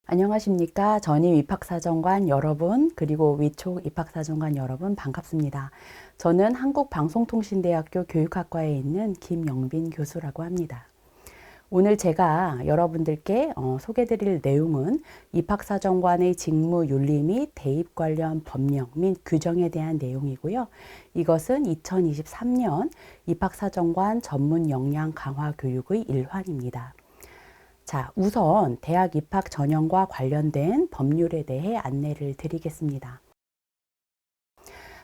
안녕하십니까. 전임 입학사정관 여러분, 그리고 위촉 입학사정관 여러분 반갑습니다. 저는 한국방송통신대학교 교육학과에 있는 김영빈 교수라고 합니다. 오늘 제가 여러분들께 소개드릴 내용은 입학사정관의 직무윤리 및 대입 관련 법령 및 규정에 대한 내용이고요. 이것은 2023년 입학사정관 전문 역량 강화 교육의 일환입니다. 자, 우선 대학 입학 전형과 관련된 법률에 대해 안내를 드리겠습니다.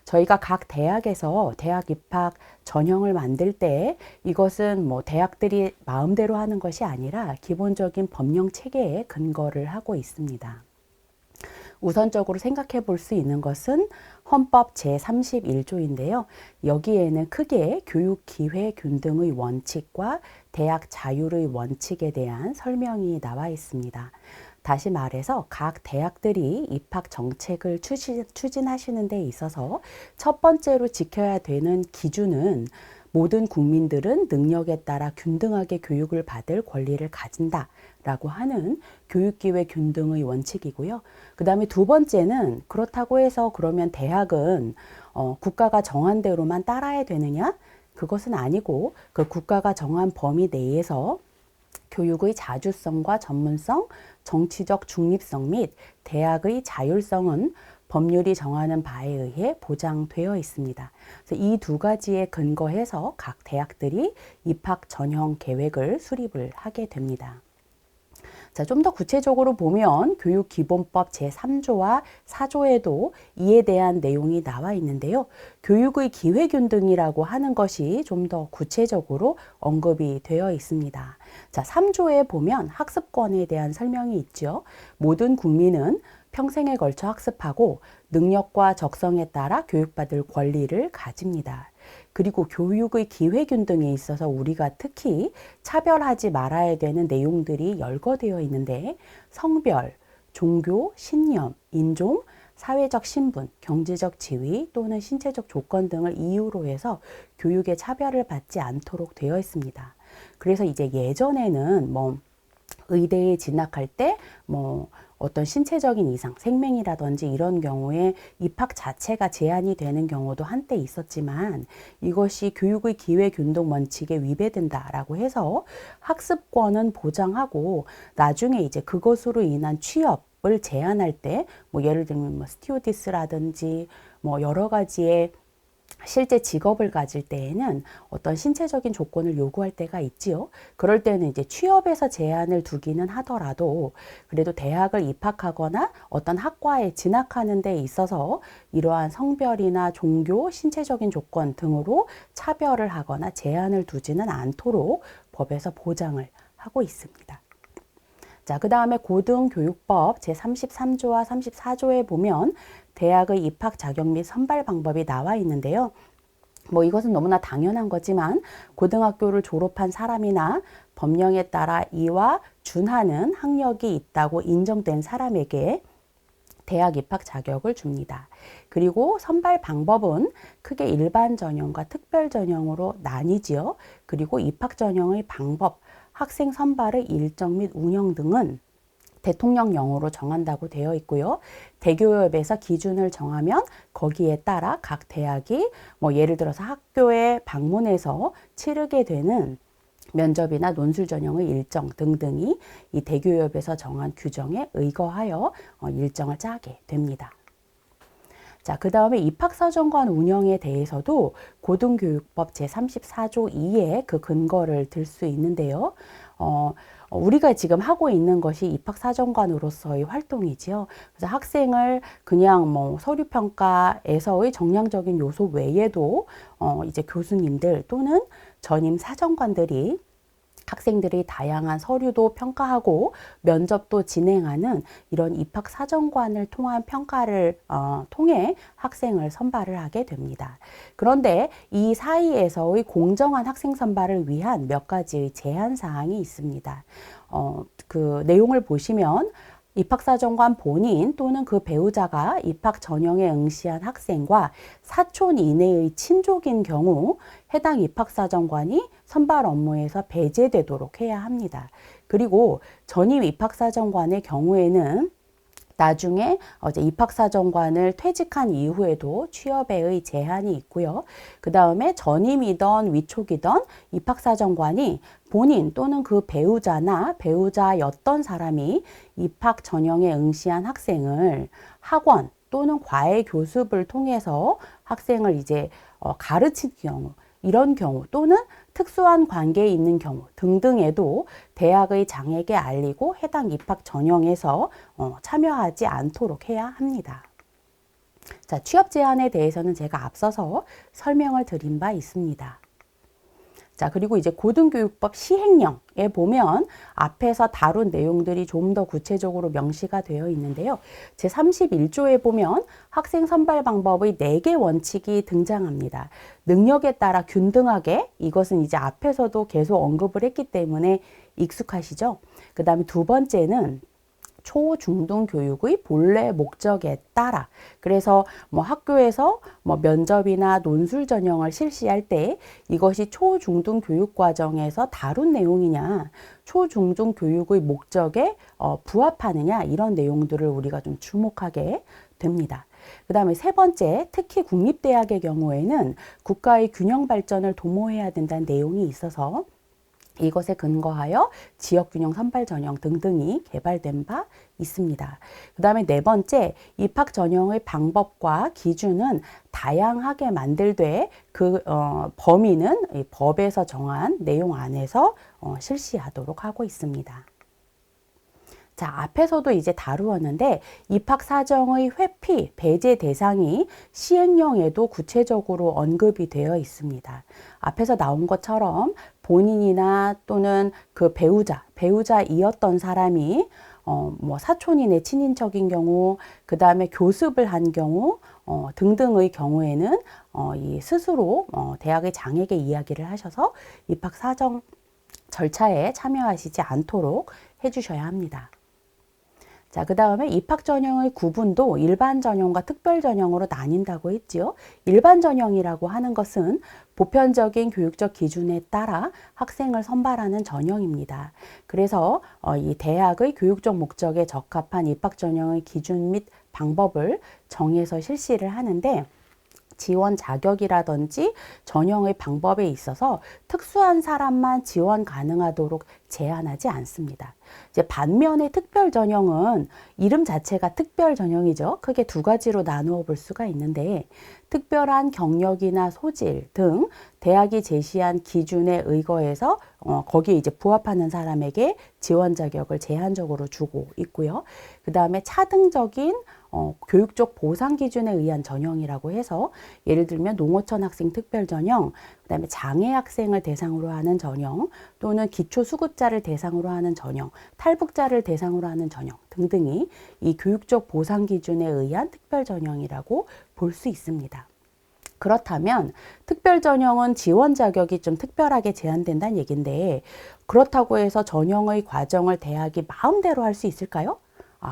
저희가 각 대학에서 대학 입학 전형을 만들 때 이것은 대학들이 마음대로 하는 것이 아니라 기본적인 법령 체계에 근거를 하고 있습니다. 우선적으로 생각해 볼 수 있는 것은 헌법 제31조인데요. 여기에는 크게 교육기회균등의 원칙과 대학 자율의 원칙에 대한 설명이 나와 있습니다. 다시 말해서 각 대학들이 입학 정책을 추진하시는 데 있어서 첫 번째로 지켜야 되는 기준은 모든 국민들은 능력에 따라 균등하게 교육을 받을 권리를 가진다 라고 하는 교육기회 균등의 원칙이고요. 그 다음에 두 번째는 그렇다고 해서 그러면 대학은 국가가 정한 대로만 따라야 되느냐? 그것은 아니고 그 국가가 정한 범위 내에서 교육의 자주성과 전문성, 정치적 중립성 및 대학의 자율성은 법률이 정하는 바에 의해 보장되어 있습니다. 이 두 가지에 근거해서 각 대학들이 입학 전형 계획을 수립을 하게 됩니다. 자, 좀 더 구체적으로 보면 교육기본법 제3조와 4조에도 이에 대한 내용이 나와 있는데요. 교육의 기회균등이라고 하는 것이 좀 더 구체적으로 언급이 되어 있습니다. 자, 3조에 보면 학습권에 대한 설명이 있죠. 모든 국민은 평생에 걸쳐 학습하고 능력과 적성에 따라 교육받을 권리를 가집니다. 그리고 교육의 기회균등에 있어서 우리가 특히 차별하지 말아야 되는 내용들이 열거되어 있는데 성별, 종교, 신념, 인종, 사회적 신분, 경제적 지위 또는 신체적 조건 등을 이유로 해서 교육의 차별을 받지 않도록 되어 있습니다. 그래서 이제 예전에는 의대에 진학할 때 어떤 신체적인 이상, 생명이라든지 이런 경우에 입학 자체가 제한이 되는 경우도 한때 있었지만 이것이 교육의 기회균등 원칙에 위배된다라고 해서 학습권은 보장하고 나중에 이제 그것으로 인한 취업을 제한할 때 예를 들면 스튜어디스라든지 여러 가지의 실제 직업을 가질 때에는 어떤 신체적인 조건을 요구할 때가 있지요. 그럴 때는 이제 취업에서 제한을 두기는 하더라도 그래도 대학을 입학하거나 어떤 학과에 진학하는 데 있어서 이러한 성별이나 종교, 신체적인 조건 등으로 차별을 하거나 제한을 두지는 않도록 법에서 보장을 하고 있습니다. 자, 그 다음에 고등교육법 제33조와 34조에 보면 대학의 입학 자격 및 선발 방법이 나와 있는데요. 이것은 너무나 당연한 거지만 고등학교를 졸업한 사람이나 법령에 따라 이와 준하는 학력이 있다고 인정된 사람에게 대학 입학 자격을 줍니다. 그리고 선발 방법은 크게 일반 전형과 특별 전형으로 나뉘지요. 그리고 입학 전형의 방법, 학생 선발의 일정 및 운영 등은 대통령령으로 정한다고 되어 있고요. 대교협에서 기준을 정하면 거기에 따라 각 대학이 예를 들어서 학교에 방문해서 치르게 되는 면접이나 논술 전형의 일정 등등이 이 대교협에서 정한 규정에 의거하여 일정을 짜게 됩니다. 자, 그 다음에 입학사정관 운영에 대해서도 고등교육법 제34조 2에 그 근거를 들 수 있는데요. 우리가 지금 하고 있는 것이 입학사정관으로서의 활동이지요. 그래서 학생을 그냥 서류평가에서의 정량적인 요소 외에도 이제 교수님들 또는 전임 사정관들이 학생들의 다양한 서류도 평가하고 면접도 진행하는 이런 입학사정관을 통한 평가를 통해 학생을 선발을 하게 됩니다. 그런데 이 사이에서의 공정한 학생 선발을 위한 몇 가지의 제한 사항이 있습니다. 그 내용을 보시면 입학사정관 본인 또는 그 배우자가 입학 전형에 응시한 학생과 사촌 이내의 친족인 경우 해당 입학사정관이 선발 업무에서 배제되도록 해야 합니다. 그리고 전임 입학사정관의 경우에는 나중에 이제 입학사정관을 퇴직한 이후에도 취업에의 제한이 있고요. 그 다음에 전임이던 위촉이던 입학사정관이 본인 또는 그 배우자나 배우자였던 사람이 입학 전형에 응시한 학생을 학원 또는 과외 교습을 통해서 학생을 이제 가르친 경우, 이런 경우 또는 특수한 관계에 있는 경우 등등에도 대학의 장에게 알리고 해당 입학 전형에서 참여하지 않도록 해야 합니다. 자, 취업 제한에 대해서는 제가 앞서서 설명을 드린 바 있습니다. 자, 그리고 이제 고등교육법 시행령에 보면 앞에서 다룬 내용들이 좀 더 구체적으로 명시가 되어 있는데요. 제31조에 보면 학생 선발 방법의 4개 원칙이 등장합니다. 능력에 따라 균등하게, 이것은 이제 앞에서도 계속 언급을 했기 때문에 익숙하시죠? 그 다음에 두 번째는 초, 중등 교육의 본래 목적에 따라, 그래서 뭐 학교에서 뭐 면접이나 논술 전형을 실시할 때 이것이 초, 중등 교육 과정에서 다룬 내용이냐, 초, 중등 교육의 목적에 부합하느냐, 이런 내용들을 우리가 좀 주목하게 됩니다. 그 다음에 세 번째, 특히 국립대학의 경우에는 국가의 균형 발전을 도모해야 된다는 내용이 있어서 이것에 근거하여 지역균형 선발 전형 등등이 개발된 바 있습니다. 그 다음에 네 번째, 입학 전형의 방법과 기준은 다양하게 만들되 그 범위는 이 법에서 정한 내용 안에서 실시하도록 하고 있습니다. 자, 앞에서도 이제 다루었는데 입학사정의 회피, 배제 대상이 시행령에도 구체적으로 언급이 되어 있습니다. 앞에서 나온 것처럼 본인이나 또는 그 배우자이었던 사람이 뭐 사촌이네 친인척인 경우, 그 다음에 교습을 한 경우 등등의 경우에는 이 스스로 대학의 장에게 이야기를 하셔서 입학사정 절차에 참여하시지 않도록 해주셔야 합니다. 자, 그 다음에 입학 전형의 구분도 일반 전형과 특별 전형으로 나뉜다고 했지요. 일반 전형이라고 하는 것은 보편적인 교육적 기준에 따라 학생을 선발하는 전형입니다. 그래서 이 대학의 교육적 목적에 적합한 입학 전형의 기준 및 방법을 정해서 실시를 하는데 지원 자격이라든지 전형의 방법에 있어서 특수한 사람만 지원 가능하도록 제한하지 않습니다. 이제 반면에 특별 전형은 이름 자체가 특별 전형이죠. 크게 두 가지로 나누어 볼 수가 있는데 특별한 경력이나 소질 등 대학이 제시한 기준에 의거해서 거기에 이제 부합하는 사람에게 지원 자격을 제한적으로 주고 있고요. 그 다음에 차등적인 교육적 보상 기준에 의한 전형이라고 해서 예를 들면 농어촌 학생 특별 전형, 그 다음에 장애 학생을 대상으로 하는 전형, 또는 기초 수급자를 대상으로 하는 전형, 탈북자를 대상으로 하는 전형 등등이 이 교육적 보상 기준에 의한 특별 전형이라고 볼 수 있습니다. 그렇다면 특별 전형은 지원 자격이 좀 특별하게 제한된다는 얘기인데 그렇다고 해서 전형의 과정을 대학이 마음대로 할 수 있을까요?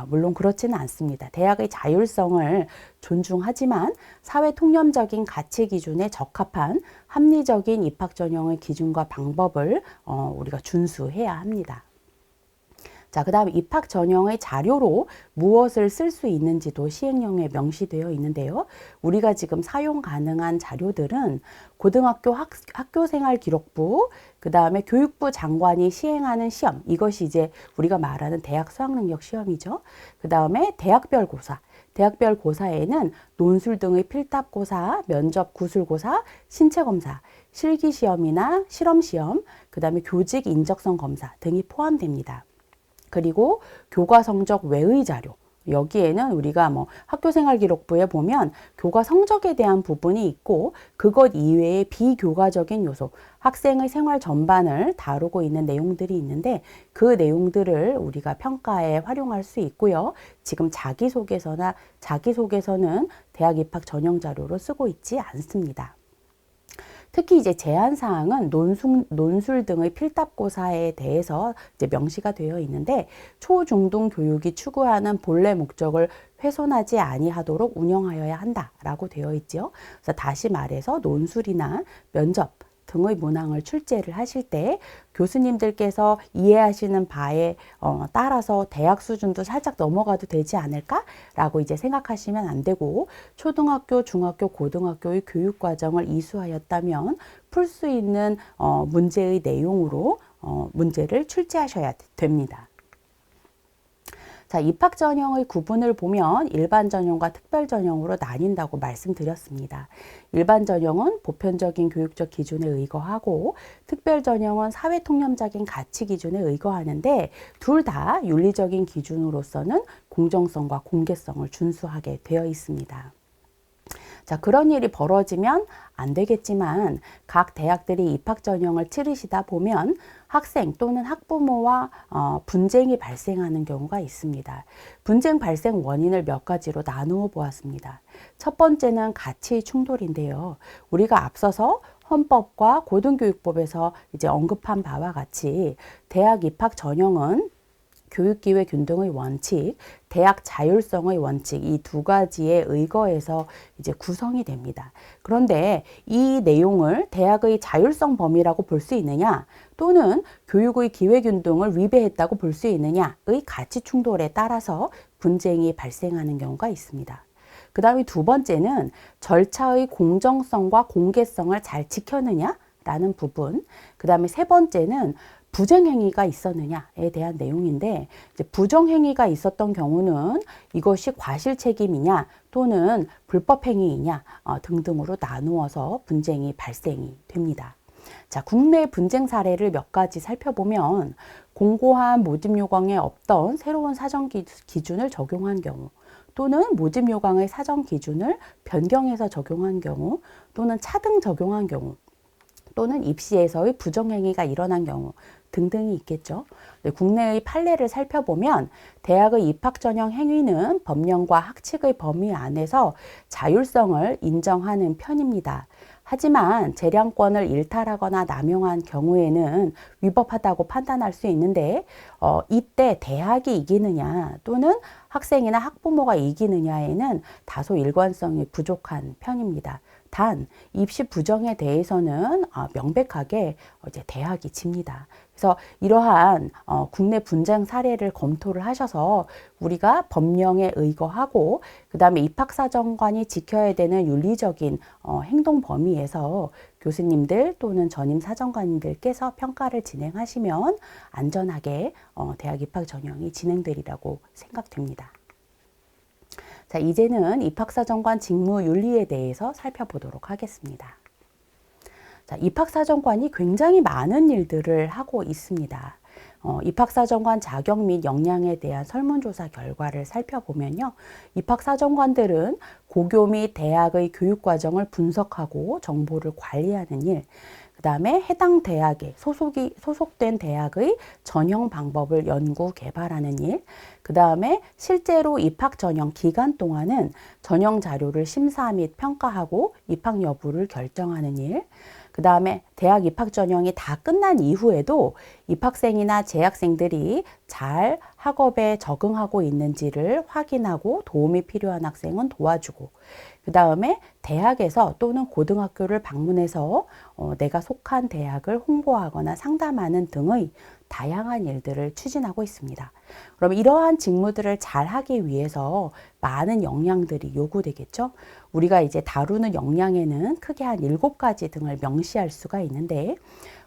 물론 그렇지는 않습니다. 대학의 자율성을 존중하지만 사회 통념적인 가치 기준에 적합한 합리적인 입학 전형의 기준과 방법을 우리가 준수해야 합니다. 자, 그 다음 입학 전형의 자료로 무엇을 쓸 수 있는지도 시행령에 명시되어 있는데요. 우리가 지금 사용 가능한 자료들은 고등학교 학교생활 기록부, 그 다음에 교육부 장관이 시행하는 시험, 이것이 이제 우리가 말하는 대학 수학능력 시험이죠. 그 다음에 대학별 고사, 대학별 고사에는 논술 등의 필답고사, 면접 구술고사, 신체검사, 실기시험이나 실험시험, 그 다음에 교직 인적성 검사 등이 포함됩니다. 그리고 교과 성적 외의 자료, 여기에는 우리가 뭐 학교생활 기록부에 보면 교과 성적에 대한 부분이 있고 그것 이외의 비교과적인 요소, 학생의 생활 전반을 다루고 있는 내용들이 있는데 그 내용들을 우리가 평가에 활용할 수 있고요. 지금 자기소개서는 대학 입학 전형 자료로 쓰고 있지 않습니다. 특히 이제 제한 사항은 논술 등의 필답고사에 대해서 이제 명시가 되어 있는데 초중등 교육이 추구하는 본래 목적을 훼손하지 아니하도록 운영하여야 한다라고 되어 있죠. 그래서 다시 말해서 논술이나 면접 등의 문항을 출제를 하실 때 교수님들께서 이해하시는 바에 따라서 대학 수준도 살짝 넘어가도 되지 않을까라고 이제 생각하시면 안 되고, 초등학교, 중학교, 고등학교의 교육 과정을 이수하였다면 풀 수 있는 문제의 내용으로 문제를 출제하셔야 됩니다. 자, 입학 전형의 구분을 보면 일반 전형과 특별 전형으로 나뉜다고 말씀드렸습니다. 일반 전형은 보편적인 교육적 기준에 의거하고, 특별 전형은 사회 통념적인 가치 기준에 의거하는데, 둘 다 윤리적인 기준으로서는 공정성과 공개성을 준수하게 되어 있습니다. 자, 그런 일이 벌어지면 안 되겠지만 각 대학들이 입학 전형을 치르시다 보면 학생 또는 학부모와 분쟁이 발생하는 경우가 있습니다. 분쟁 발생 원인을 몇 가지로 나누어 보았습니다. 첫 번째는 가치 충돌인데요. 우리가 앞서서 헌법과 고등교육법에서 이제 언급한 바와 같이 대학 입학 전형은 교육기회 균등의 원칙, 대학 자율성의 원칙, 이 두 가지에 의거해서 이제 구성이 됩니다. 그런데 이 내용을 대학의 자율성 범위라고 볼 수 있느냐, 또는 교육의 기회 균등을 위배했다고 볼 수 있느냐의 가치 충돌에 따라서 분쟁이 발생하는 경우가 있습니다. 그 다음에 두 번째는 절차의 공정성과 공개성을 잘 지켰느냐라는 부분, 그 다음에 세 번째는 부정행위가 있었느냐에 대한 내용인데, 이제 부정행위가 있었던 경우는 이것이 과실책임이냐 또는 불법행위이냐 등등으로 나누어서 분쟁이 발생이 됩니다. 자, 국내 분쟁 사례를 몇 가지 살펴보면, 공고한 모집 요강에 없던 새로운 사정 기준을 적용한 경우, 또는 모집 요강의 사정 기준을 변경해서 적용한 경우, 또는 차등 적용한 경우, 또는 입시에서의 부정행위가 일어난 경우 등등이 있겠죠. 국내의 판례를 살펴보면 대학의 입학 전형 행위는 법령과 학칙의 범위 안에서 자율성을 인정하는 편입니다. 하지만 재량권을 일탈하거나 남용한 경우에는 위법하다고 판단할 수 있는데, 이때 대학이 이기느냐 또는 학생이나 학부모가 이기느냐에는 다소 일관성이 부족한 편입니다. 단 입시 부정에 대해서는 명백하게 이제 대학이 집니다. 그래서 이러한 국내 분쟁 사례를 검토를 하셔서 우리가 법령에 의거하고, 그 다음에 입학사정관이 지켜야 되는 윤리적인 행동 범위에서 교수님들 또는 전임 사정관님들께서 평가를 진행하시면 안전하게 대학 입학 전형이 진행되리라고 생각됩니다. 자, 이제는 입학사정관 직무 윤리에 대해서 살펴보도록 하겠습니다. 자, 입학사정관이 굉장히 많은 일들을 하고 있습니다. 입학사정관 자격 및 역량에 대한 설문조사 결과를 살펴보면요, 입학사정관들은 고교 및 대학의 교육과정을 분석하고 정보를 관리하는 일, 그 다음에 해당 대학에 소속된 대학의 전형 방법을 연구 개발하는 일, 그 다음에 실제로 입학 전형 기간 동안은 전형 자료를 심사 및 평가하고 입학 여부를 결정하는 일, 그 다음에 대학 입학 전형이 다 끝난 이후에도 입학생이나 재학생들이 잘 학업에 적응하고 있는지를 확인하고 도움이 필요한 학생은 도와주고, 그 다음에 대학에서 또는 고등학교를 방문해서 내가 속한 대학을 홍보하거나 상담하는 등의 다양한 일들을 추진하고 있습니다. 그럼 이러한 직무들을 잘 하기 위해서 많은 역량들이 요구되겠죠. 우리가 이제 다루는 역량에는 크게 한 7가지 등을 명시할 수가 있는데,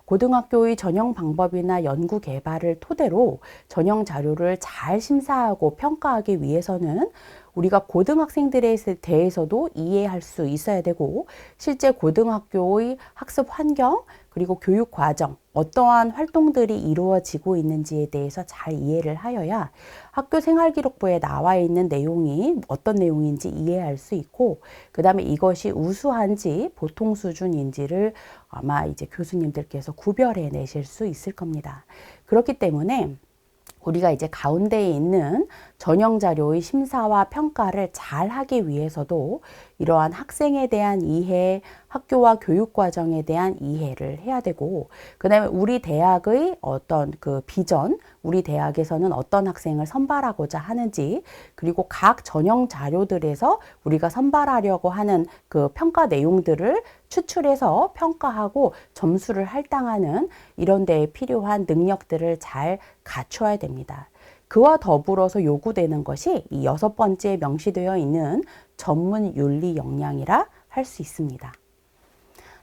고등학교의 전형 방법이나 연구 개발을 토대로 전형 자료를 잘 심사하고 평가하기 위해서는 우리가 고등학생들에 대해서도 이해할 수 있어야 되고, 실제 고등학교의 학습 환경 그리고 교육 과정, 어떠한 활동들이 이루어지고 있는지에 대해서 잘 이해를 하여야 학교 생활기록부에 나와 있는 내용이 어떤 내용인지 이해할 수 있고, 그 다음에 이것이 우수한지 보통 수준인지를 아마 이제 교수님들께서 구별해 내실 수 있을 겁니다. 그렇기 때문에 우리가 이제 가운데에 있는 전형 자료의 심사와 평가를 잘 하기 위해서도 이러한 학생에 대한 이해, 학교와 교육 과정에 대한 이해를 해야 되고, 그다음에 우리 대학의 어떤 그 비전, 우리 대학에서는 어떤 학생을 선발하고자 하는지, 그리고 각 전형 자료들에서 우리가 선발하려고 하는 그 평가 내용들을 추출해서 평가하고 점수를 할당하는 이런 데에 필요한 능력들을 잘 갖춰야 됩니다. 그와 더불어서 요구되는 것이 이 6번째에 명시되어 있는 전문 윤리 역량이라 할 수 있습니다.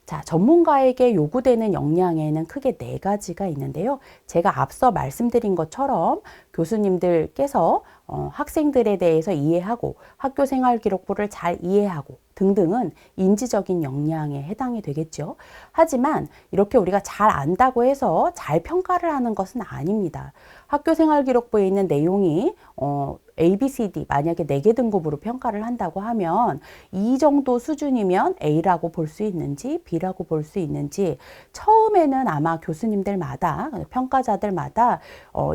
자, 전문가에게 요구되는 역량에는 크게 4가지가 있는데요. 제가 앞서 말씀드린 것처럼 교수님들께서 학생들에 대해서 이해하고 학교 생활 기록부를 잘 이해하고 등등은 인지적인 역량에 해당이 되겠죠. 하지만 이렇게 우리가 잘 안다고 해서 잘 평가를 하는 것은 아닙니다. 학교 생활 기록부에 있는 내용이 A, B, C, D 만약에 4개 등급으로 평가를 한다고 하면 이 정도 수준이면 A라고 볼 수 있는지 B라고 볼 수 있는지 처음에는 아마 교수님들마다 평가자들마다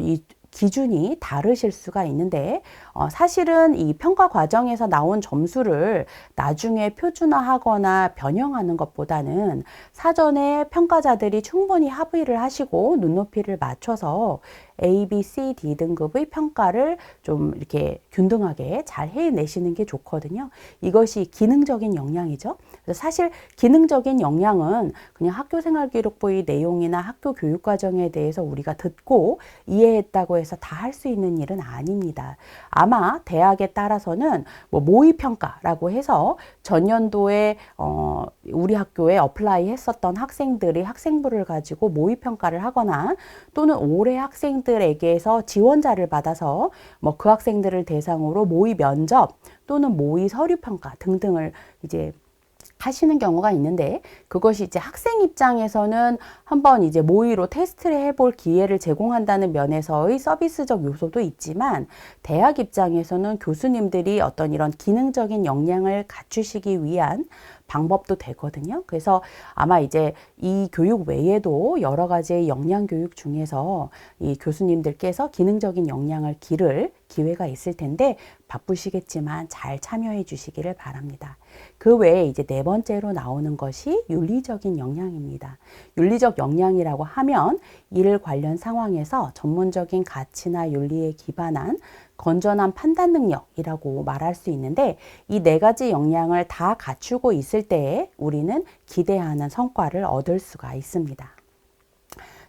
이 기준이 다르실 수가 있는데 사실은 이 평가 과정에서 나온 점수를 나중에 표준화하거나 변형하는 것보다는 사전에 평가자들이 충분히 합의를 하시고 눈높이를 맞춰서 A, B, C, D 등급의 평가를 좀 이렇게 균등하게 잘 해내시는 게 좋거든요. 이것이 기능적인 역량이죠. 그래서 사실 기능적인 역량은 그냥 학교 생활 기록부의 내용이나 학교 교육 과정에 대해서 우리가 듣고 이해했다고 해서 다 할 수 있는 일은 아닙니다. 아마 대학에 따라서는 뭐 모의 평가라고 해서 전년도에 우리 학교에 어플라이 했었던 학생들이 학생부를 가지고 모의 평가를 하거나 또는 올해 학생들에게서 지원자를 받아서 뭐 그 학생들을 대상으로 모의 면접 또는 모의 서류 평가 등등을 이제 하시는 경우가 있는데, 그것이 이제 학생 입장에서는 한번 이제 모의로 테스트를 해볼 기회를 제공한다는 면에서의 서비스적 요소도 있지만, 대학 입장에서는 교수님들이 어떤 이런 기능적인 역량을 갖추시기 위한 방법도 되거든요. 그래서 아마 이제 이 교육 외에도 여러 가지의 역량 교육 중에서 이 교수님들께서 기능적인 역량을 기를 기회가 있을 텐데 바쁘시겠지만 잘 참여해 주시기를 바랍니다. 그 외에 이제 4번째로 나오는 것이 윤리적인 역량입니다. 윤리적 역량이라고 하면 일 관련 상황에서 전문적인 가치나 윤리에 기반한 건전한 판단 능력이라고 말할 수 있는데, 이 4가지 역량을 다 갖추고 있을 때에 우리는 기대하는 성과를 얻을 수가 있습니다.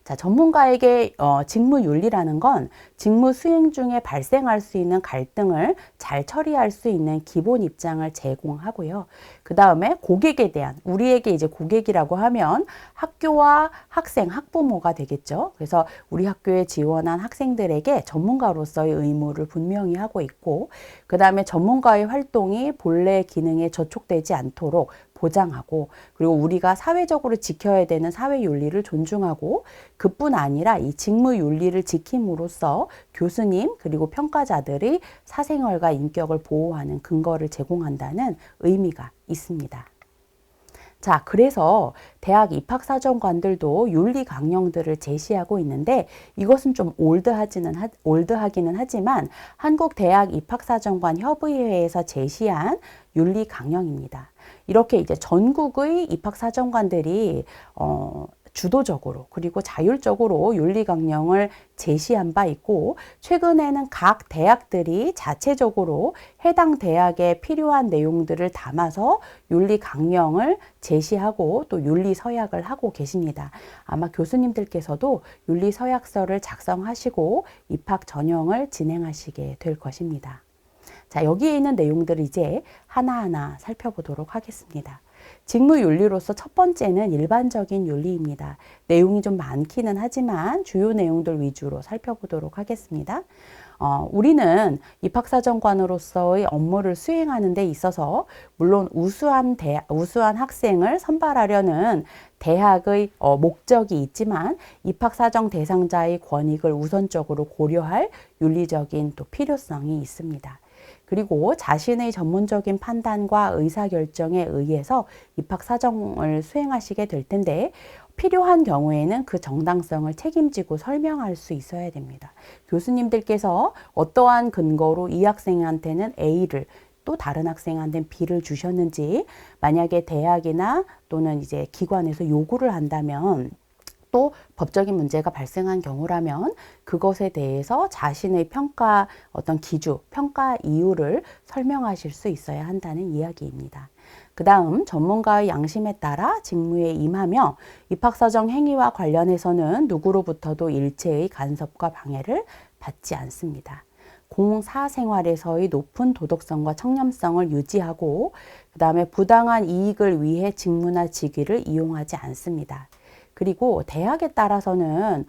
자, 전문가에게 직무윤리라는 건 직무 수행 중에 발생할 수 있는 갈등을 잘 처리할 수 있는 기본 입장을 제공하고요. 그 다음에 고객에 대한, 우리에게 이제 고객이라고 하면 학교와 학생, 학부모가 되겠죠. 그래서 우리 학교에 지원한 학생들에게 전문가로서의 의무를 분명히 하고 있고, 그 다음에 전문가의 활동이 본래 기능에 저촉되지 않도록 보장하고, 그리고 우리가 사회적으로 지켜야 되는 사회 윤리를 존중하고, 그뿐 아니라 이 직무 윤리를 지킴으로써 교수님 그리고 평가자들의 사생활과 인격을 보호하는 근거를 제공한다는 의미가 있습니다. 자, 그래서 대학 입학사정관들도 윤리 강령들을 제시하고 있는데, 이것은 좀 올드하기는 하지만 한국대학 입학사정관 협의회에서 제시한 윤리 강령입니다. 이렇게 이제 전국의 입학사정관들이 주도적으로 그리고 자율적으로 윤리 강령을 제시한 바 있고, 최근에는 각 대학들이 자체적으로 해당 대학에 필요한 내용들을 담아서 윤리 강령을 제시하고 또 윤리 서약을 하고 계십니다. 아마 교수님들께서도 윤리 서약서를 작성하시고 입학 전형을 진행하시게 될 것입니다. 자, 여기에 있는 내용들을 이제 하나하나 살펴보도록 하겠습니다. 직무윤리로서 첫 번째는 일반적인 윤리입니다. 내용이 좀 많기는 하지만 주요 내용들 위주로 살펴보도록 하겠습니다. 우리는 입학사정관으로서의 업무를 수행하는 데 있어서 물론 우수한 학생을 선발하려는 대학의 목적이 있지만 입학사정 대상자의 권익을 우선적으로 고려할 윤리적인 또 필요성이 있습니다. 그리고 자신의 전문적인 판단과 의사결정에 의해서 입학 사정을 수행하시게 될 텐데 필요한 경우에는 그 정당성을 책임지고 설명할 수 있어야 됩니다. 교수님들께서 어떠한 근거로 이 학생한테는 A를 또 다른 학생한테는 B를 주셨는지 만약에 대학이나 또는 이제 기관에서 요구를 한다면 또 법적인 문제가 발생한 경우라면 그것에 대해서 자신의 평가 어떤 기준, 평가 이유를 설명하실 수 있어야 한다는 이야기입니다. 그 다음 전문가의 양심에 따라 직무에 임하며 입학사정 행위와 관련해서는 누구로부터도 일체의 간섭과 방해를 받지 않습니다. 공사생활에서의 높은 도덕성과 청렴성을 유지하고 그 다음에 부당한 이익을 위해 직무나 직위를 이용하지 않습니다. 그리고 대학에 따라서는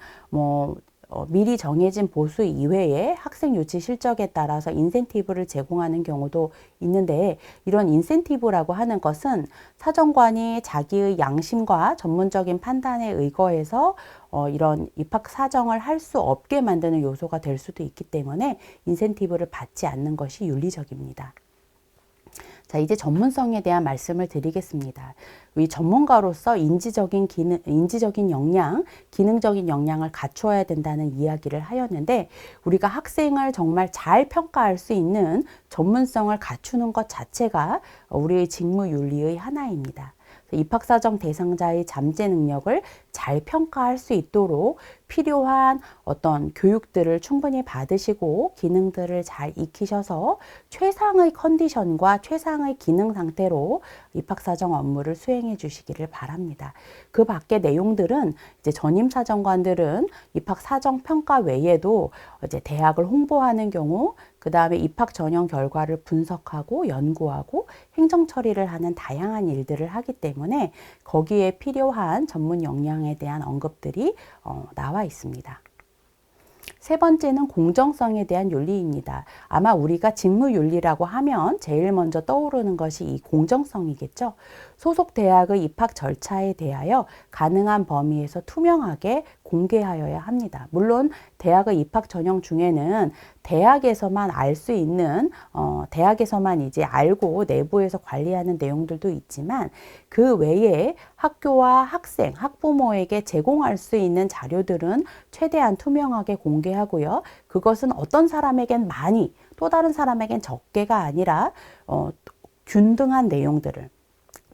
미리 정해진 보수 이외에 학생 유치 실적에 따라서 인센티브를 제공하는 경우도 있는데 이런 인센티브라고 하는 것은 사정관이 자기의 양심과 전문적인 판단에 의거해서 이런 입학 사정을 할 수 없게 만드는 요소가 될 수도 있기 때문에 인센티브를 받지 않는 것이 윤리적입니다. 자, 이제 전문성에 대한 말씀을 드리겠습니다. 이 전문가로서 인지적인 역량, 기능적인 역량을 갖추어야 된다는 이야기를 하였는데 우리가 학생을 정말 잘 평가할 수 있는 전문성을 갖추는 것 자체가 우리의 직무윤리의 하나입니다. 입학사정 대상자의 잠재 능력을 잘 평가할 수 있도록 필요한 어떤 교육들을 충분히 받으시고 기능들을 잘 익히셔서 최상의 컨디션과 최상의 기능 상태로 입학사정 업무를 수행해 주시기를 바랍니다. 그 밖의 내용들은 이제 전임사정관들은 입학사정 평가 외에도 이제 대학을 홍보하는 경우 그 다음에 입학 전형 결과를 분석하고 연구하고 행정 처리를 하는 다양한 일들을 하기 때문에 거기에 필요한 전문 역량에 대한 언급들이 나와 있습니다. 세 번째는 공정성에 대한 윤리입니다. 아마 우리가 직무윤리라고 하면 제일 먼저 떠오르는 것이 이 공정성이겠죠. 소속 대학의 입학 절차에 대하여 가능한 범위에서 투명하게 공개하여야 합니다. 물론 대학의 입학 전형 중에는 대학에서만 알 수 있는 대학에서만 이제 알고 내부에서 관리하는 내용들도 있지만 그 외에 학교와 학생, 학부모에게 제공할 수 있는 자료들은 최대한 투명하게 공개하고요. 그것은 어떤 사람에겐 많이 또 다른 사람에겐 적게가 아니라 균등한 내용들을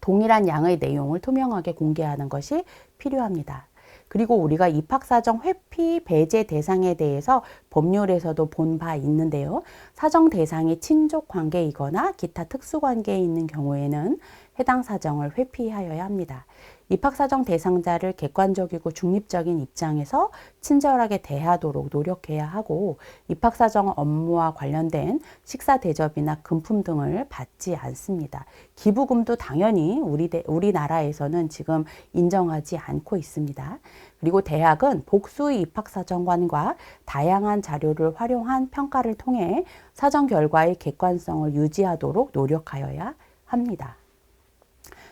동일한 양의 내용을 투명하게 공개하는 것이 필요합니다. 그리고 우리가 입학사정 회피 배제 대상에 대해서 법률에서도 본 바 있는데요. 사정 대상이 친족 관계이거나 기타 특수 관계에 있는 경우에는 해당 사정을 회피하여야 합니다. 입학사정 대상자를 객관적이고 중립적인 입장에서 친절하게 대하도록 노력해야 하고 입학사정 업무와 관련된 식사 대접이나 금품 등을 받지 않습니다. 기부금도 당연히 우리나라에서는 지금 인정하지 않고 있습니다. 그리고 대학은 복수의 입학사정관과 다양한 자료를 활용한 평가를 통해 사정 결과의 객관성을 유지하도록 노력하여야 합니다.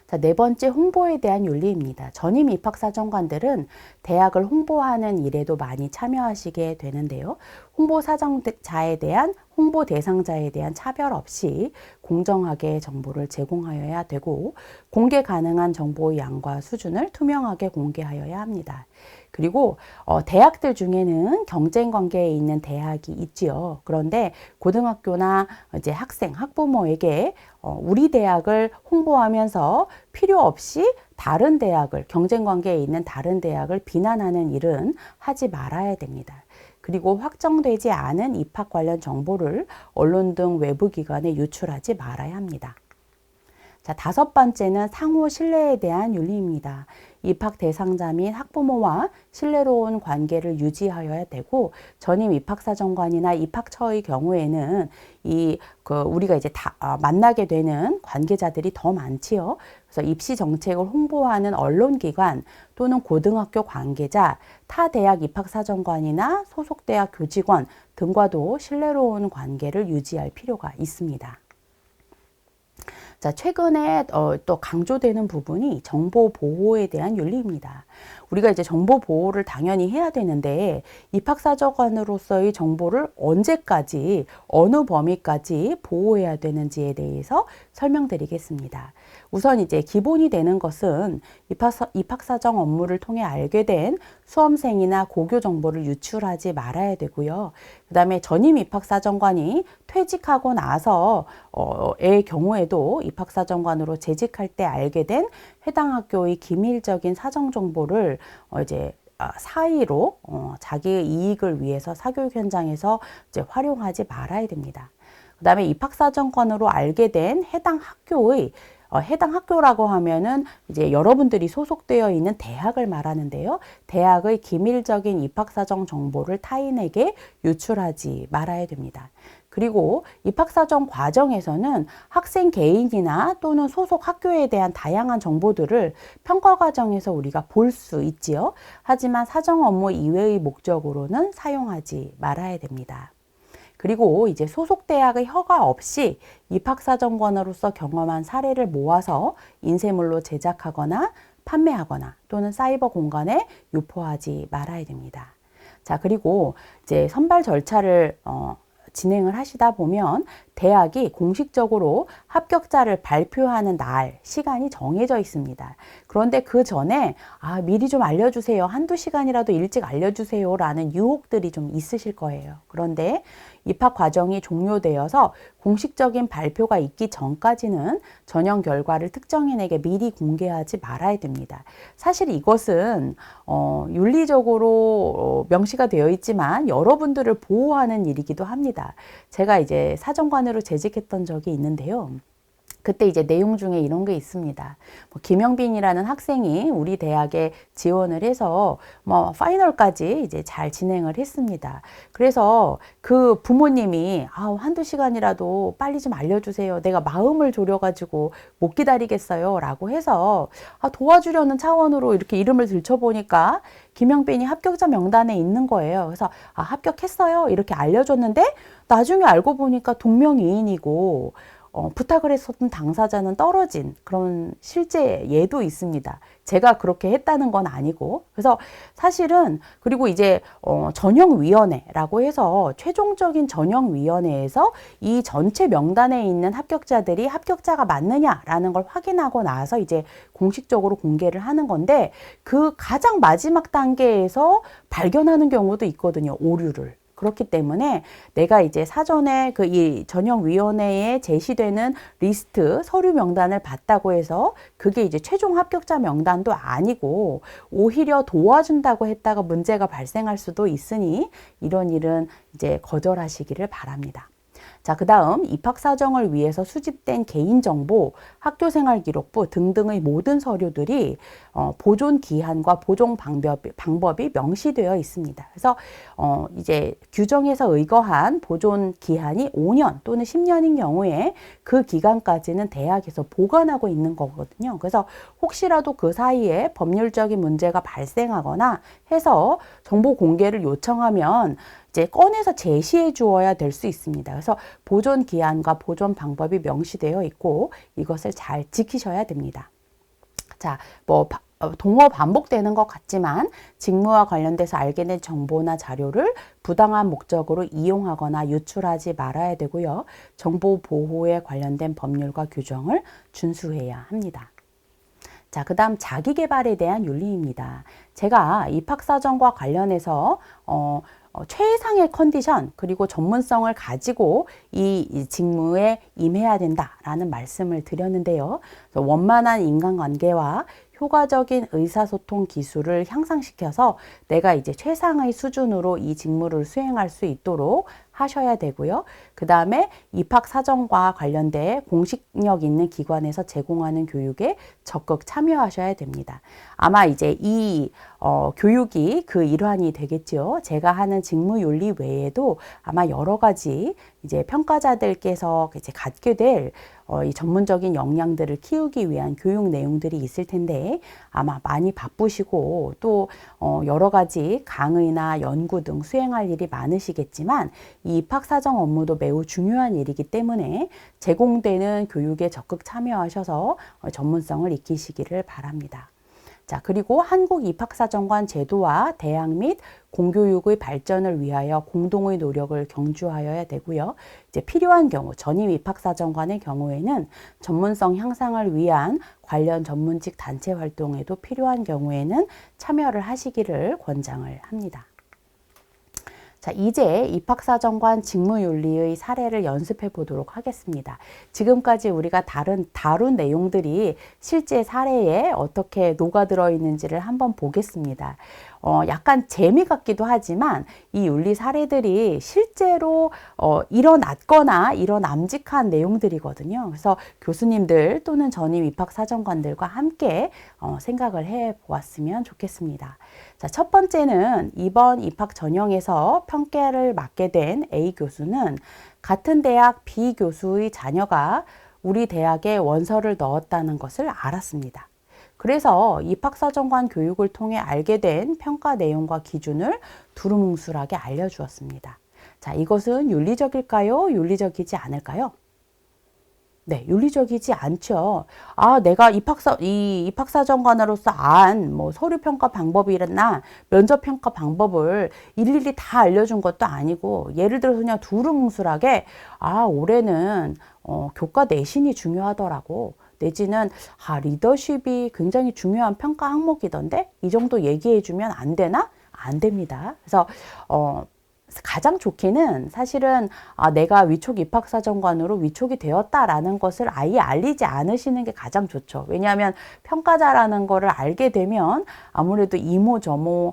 자, 네 번째 홍보에 대한 윤리입니다. 전임 입학사정관들은 대학을 홍보하는 일에도 많이 참여하시게 되는데요. 홍보 사정자에 대한 홍보 대상자에 대한 차별 없이 공정하게 정보를 제공하여야 되고 공개 가능한 정보의 양과 수준을 투명하게 공개하여야 합니다. 그리고 대학들 중에는 경쟁 관계에 있는 대학이 있지요. 그런데 고등학교나 이제 학생, 학부모에게 우리 대학을 홍보하면서 필요 없이 다른 대학을 경쟁 관계에 있는 다른 대학을 비난하는 일은 하지 말아야 됩니다. 그리고 확정되지 않은 입학 관련 정보를 언론 등 외부 기관에 유출하지 말아야 합니다. 자, 다섯 번째는 상호 신뢰에 대한 윤리입니다. 입학 대상자 및 학부모와 신뢰로운 관계를 유지하여야 되고 전임 입학사정관이나 입학처의 경우에는 우리가 이제 만나게 되는 관계자들이 더 많지요. 그래서 입시 정책을 홍보하는 언론기관 또는 고등학교 관계자, 타 대학 입학사정관이나 소속 대학 교직원 등과도 신뢰로운 관계를 유지할 필요가 있습니다. 자, 최근에 또 강조되는 부분이 정보 보호에 대한 윤리입니다. 우리가 이제 정보 보호를 당연히 해야 되는데 입학사정관으로서의 정보를 언제까지 어느 범위까지 보호해야 되는지에 대해서 설명드리겠습니다. 우선 이제 기본이 되는 것은 입학사정 업무를 통해 알게 된 수험생이나 고교 정보를 유출하지 말아야 되고요. 그 다음에 전임 입학사정관이 퇴직하고 나서의 경우에도 입학사정관으로 재직할 때 알게 된 해당 학교의 기밀적인 사정 정보를 이제 사의로 자기의 이익을 위해서 사교육 현장에서 이제 활용하지 말아야 됩니다. 그 다음에 입학사정관으로 알게 된 해당 학교라고 하면은 이제 여러분들이 소속되어 있는 대학을 말하는데요. 대학의 기밀적인 입학사정 정보를 타인에게 유출하지 말아야 됩니다. 그리고 입학사정 과정에서는 학생 개인이나 또는 소속 학교에 대한 다양한 정보들을 평가 과정에서 우리가 볼 수 있지요. 하지만 사정 업무 이외의 목적으로는 사용하지 말아야 됩니다. 그리고 이제 소속 대학의 허가 없이 입학사정관으로서 경험한 사례를 모아서 인쇄물로 제작하거나 판매하거나 또는 사이버 공간에 유포하지 말아야 됩니다. 자, 그리고 이제 선발 절차를 진행을 하시다 보면 대학이 공식적으로 합격자를 발표하는 날, 시간이 정해져 있습니다. 그런데 그 전에 미리 좀 알려주세요. 한두 시간이라도 일찍 알려주세요. 라는 유혹들이 좀 있으실 거예요. 그런데 입학 과정이 종료되어서 공식적인 발표가 있기 전까지는 전형 결과를 특정인에게 미리 공개하지 말아야 됩니다. 사실 이것은 윤리적으로 명시가 되어 있지만 여러분들을 보호하는 일이기도 합니다. 제가 이제 사정관으로 재직했던 적이 있는데요. 그때 이제 내용 중에 이런 게 있습니다. 김영빈이라는 학생이 우리 대학에 지원을 해서 파이널까지 이제 잘 진행을 했습니다. 그래서 그 부모님이 한두 시간이라도 빨리 좀 알려주세요. 내가 마음을 졸여가지고 못 기다리겠어요. 라고 해서 도와주려는 차원으로 이렇게 이름을 들춰보니까 김영빈이 합격자 명단에 있는 거예요. 그래서 합격했어요. 이렇게 알려줬는데 나중에 알고 보니까 동명이인이고 부탁을 했었던 당사자는 떨어진 그런 실제 예도 있습니다. 제가 그렇게 했다는 건 아니고. 그래서 사실은 그리고 이제 전형위원회라고 해서 최종적인 전형위원회에서 이 전체 명단에 있는 합격자들이 합격자가 맞느냐라는 걸 확인하고 나서 이제 공식적으로 공개를 하는 건데 그 가장 마지막 단계에서 발견하는 경우도 있거든요. 오류를. 그렇기 때문에 내가 이제 사전에 이 전형위원회에 제시되는 리스트 서류 명단을 봤다고 해서 그게 이제 최종 합격자 명단도 아니고 오히려 도와준다고 했다가 문제가 발생할 수도 있으니 이런 일은 이제 거절하시기를 바랍니다. 자, 그 다음 입학사정을 위해서 수집된 개인정보, 학교생활기록부 등등의 모든 서류들이 보존 기한과 보존 방법이 명시되어 있습니다. 그래서 이제 규정에서 의거한 보존 기한이 5년 또는 10년인 경우에 그 기간까지는 대학에서 보관하고 있는 거거든요. 그래서 혹시라도 그 사이에 법률적인 문제가 발생하거나 해서 정보 공개를 요청하면 이제 꺼내서 제시해 주어야 될 수 있습니다. 그래서 보존 기한과 보존 방법이 명시되어 있고 이것을 잘 지키셔야 됩니다. 자, 동어 반복되는 것 같지만 직무와 관련돼서 알게 된 정보나 자료를 부당한 목적으로 이용하거나 유출하지 말아야 되고요. 정보 보호에 관련된 법률과 규정을 준수해야 합니다. 자, 그 다음 자기계발에 대한 윤리입니다. 제가 입학사정과 관련해서 최상의 컨디션 그리고 전문성을 가지고 이 직무에 임해야 된다라는 말씀을 드렸는데요. 원만한 인간관계와 효과적인 의사소통 기술을 향상시켜서 내가 이제 최상의 수준으로 이 직무를 수행할 수 있도록 하셔야 되고요. 그 다음에 입학사정과 관련돼 공식력 있는 기관에서 제공하는 교육에 적극 참여하셔야 됩니다. 아마 이제 이 교육이 그 일환이 되겠죠. 제가 하는 직무윤리 외에도 아마 여러 가지 이제 평가자들께서 이제 갖게 될 이 전문적인 역량들을 키우기 위한 교육 내용들이 있을 텐데 아마 많이 바쁘시고 또 여러 가지 강의나 연구 등 수행할 일이 많으시겠지만 이 입학사정 업무도 매우 중요한 일이기 때문에 제공되는 교육에 적극 참여하셔서 전문성을 익히시기를 바랍니다. 자, 그리고 한국 입학사정관 제도와 대학 및 공교육의 발전을 위하여 공동의 노력을 경주하여야 되고요. 이제 필요한 경우, 전임 입학사정관의 경우에는 전문성 향상을 위한 관련 전문직 단체 활동에도 필요한 경우에는 참여를 하시기를 권장을 합니다. 자, 이제 입학사정관 직무윤리의 사례를 연습해 보도록 하겠습니다. 지금까지 우리가 다룬 내용들이 실제 사례에 어떻게 녹아들어 있는지를 한번 보겠습니다. 약간 재미 같기도 하지만 이 윤리 사례들이 실제로 일어났거나 일어남직한 내용들이거든요. 그래서 교수님들 또는 전임 입학사정관들과 함께 생각을 해 보았으면 좋겠습니다. 자, 첫 번째는 이번 입학 전형에서 평가를 맡게 된 A 교수는 같은 대학 B 교수의 자녀가 우리 대학에 원서를 넣었다는 것을 알았습니다. 그래서 입학사정관 교육을 통해 알게 된 평가 내용과 기준을 두루뭉술하게 알려주었습니다. 자, 이것은 윤리적일까요? 윤리적이지 않을까요? 네, 윤리적이지 않죠. 내가 입학사정관으로서 서류 평가 방법이나 면접 평가 방법을 일일이 다 알려준 것도 아니고, 예를 들어서 그냥 두루뭉술하게, 올해는, 교과 내신이 중요하더라고. 내지는, 리더십이 굉장히 중요한 평가 항목이던데? 이 정도 얘기해주면 안 되나? 안 됩니다. 그래서, 가장 좋기는 사실은 내가 위촉 입학사정관으로 위촉이 되었다라는 것을 아예 알리지 않으시는 게 가장 좋죠. 왜냐하면 평가자라는 거를 알게 되면 아무래도 이모저모